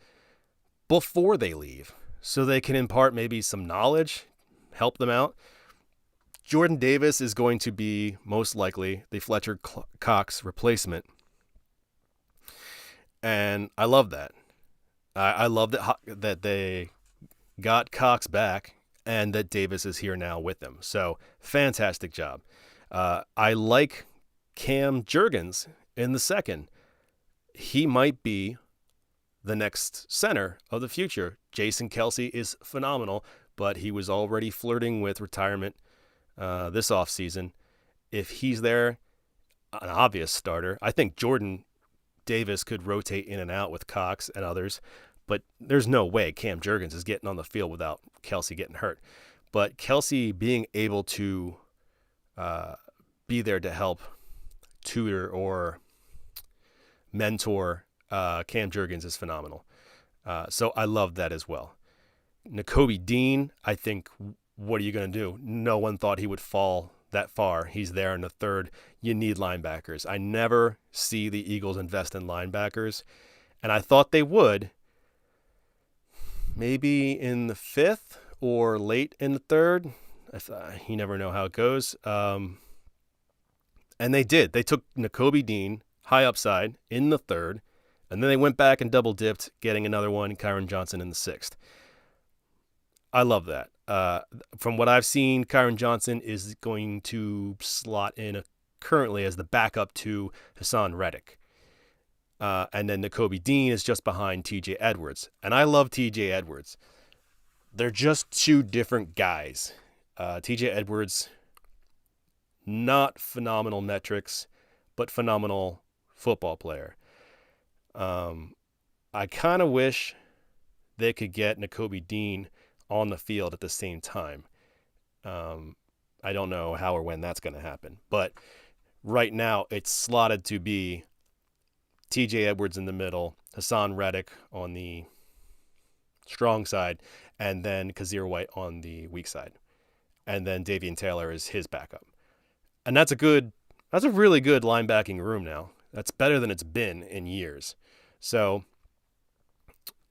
before they leave so they can impart maybe some knowledge, help them out. Jordan Davis is going to be most likely the Fletcher Cox replacement. And I love that. I love that they got Cox back and that Davis is here now with them. So fantastic job. I like Cam Jurgens in the 2nd. He might be the next center of the future. Jason Kelce is phenomenal, but he was already flirting with retirement this offseason. If he's there, an obvious starter. I think Jordan Davis could rotate in and out with Cox and others, but there's no way Cam Jurgens is getting on the field without Kelce getting hurt. But Kelce being able to be there to help tutor or mentor Cam Jurgens is phenomenal. So I love that as well. Nakobe Dean, I think, what are you going to do? No one thought he would fall that far. He's there in the third. You need linebackers. I never see the Eagles invest in linebackers, and I thought they would. Maybe in the fifth or late in the third. You never know how it goes. And they did. They took Nakobe Dean, high upside, in the third, and then they went back and double dipped, getting another one, Kyron Johnson, in the sixth. I love that. From what I've seen, Kyron Johnson is going to slot in currently as the backup to Hassan Reddick. And then Nakobe Dean is just behind TJ Edwards. And I love TJ Edwards. They're just two different guys. TJ Edwards, not phenomenal metrics, but phenomenal football player. I kind of wish they could get Nakobe Dean on the field at the same time. I don't know how or when that's going to happen. But right now, it's slotted to be TJ Edwards in the middle, Hassan Reddick on the strong side, and then Kazir White on the weak side. And then Davian Taylor is his backup. And that's a really good linebacking room now. That's better than it's been in years. So,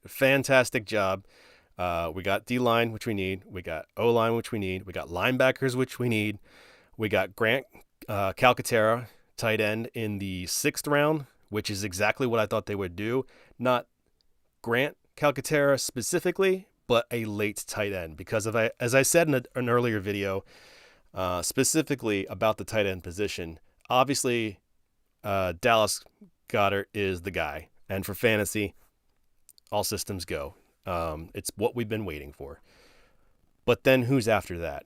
fantastic job. We got D-line, which we need. We got O-line, which we need. We got linebackers, which we need. We got Grant Calcaterra, tight end, in the 6th round, which is exactly what I thought they would do. Not Grant Calcaterra specifically, but a late tight end. Because as I said in an earlier video, specifically about the tight end position, obviously Dallas Goedert is the guy. And for fantasy, all systems go. It's what we've been waiting for. But then who's after that?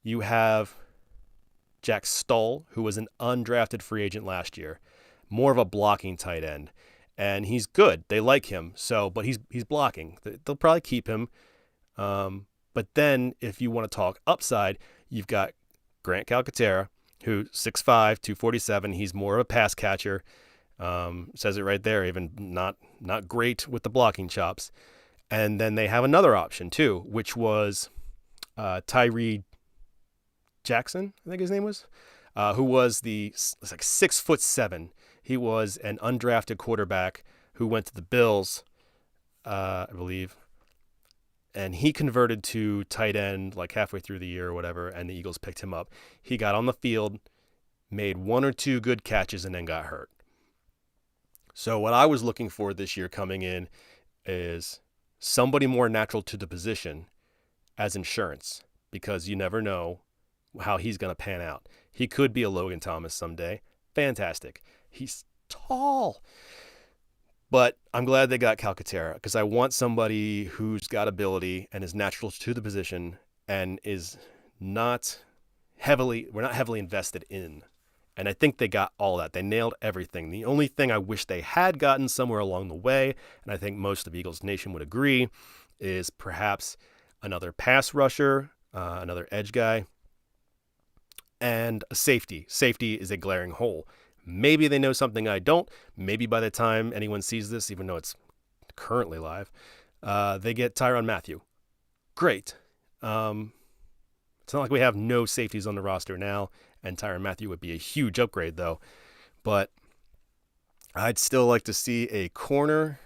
You have Jack Stoll, who was an undrafted free agent last year, more of a blocking tight end, and he's good. They like him, but he's blocking. They'll probably keep him. But then if you want to talk upside, you've got Grant Calcaterra, who 6'5", 247. He's more of a pass catcher. Says it right there, even not great with the blocking chops. And then they have another option too, which was Tyree Jackson, I think his name was, who was like 6'7". He was an undrafted quarterback who went to the Bills, I believe, and he converted to tight end like halfway through the year or whatever, and the Eagles picked him up. He got on the field, made 1 or 2 good catches, and then got hurt. So what I was looking for this year coming in is somebody more natural to the position as insurance, because you never know how he's going to pan out. He could be a Logan Thomas someday. Fantastic. He's tall. But I'm glad they got Calcaterra, because I want somebody who's got ability and is natural to the position and is we're not heavily invested in. And I think they got all that. They nailed everything. The only thing I wish they had gotten somewhere along the way, and I think most of Eagles Nation would agree, is perhaps another pass rusher, another edge guy, and a safety. Safety is a glaring hole. Maybe they know something I don't. Maybe by the time anyone sees this, even though it's currently live, they get Tyrann Mathieu. Great. It's not like we have no safeties on the roster now, and Tyrann Mathieu would be a huge upgrade, though. But I'd still like to see a corner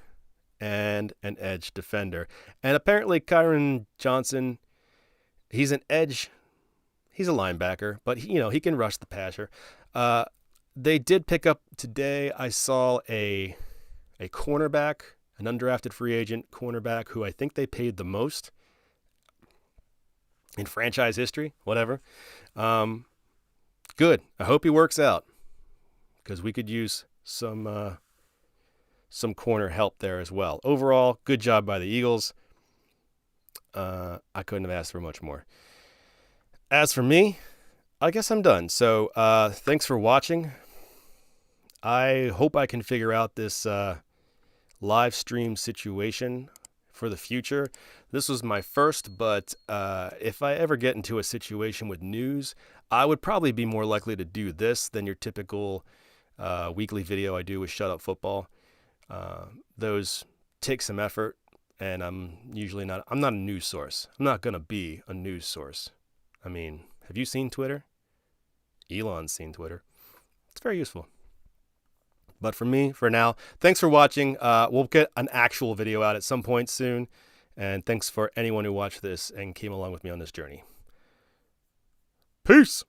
and an edge defender. And apparently Kyron Johnson, he's an edge. He's a linebacker, but he can rush the passer. They did pick up today, I saw a cornerback, an undrafted free agent cornerback who I think they paid the most in franchise history, whatever. Good. I hope he works out, because we could use some corner help there as well. Overall, good job by the Eagles. I couldn't have asked for much more. As for me, I guess I'm done. So thanks for watching. I hope I can figure out this live stream situation for the future. This was my first, but if I ever get into a situation with news, I would probably be more likely to do this than your typical weekly video I do with Shut Up Football. Those take some effort, and I'm not a news source. I'm not going to be a news source. I mean, Have you seen Twitter? Elon's seen Twitter. It's very useful. But for me, for now, thanks for watching. We'll get an actual video out at some point soon. And thanks for anyone who watched this and came along with me on this journey. Peace!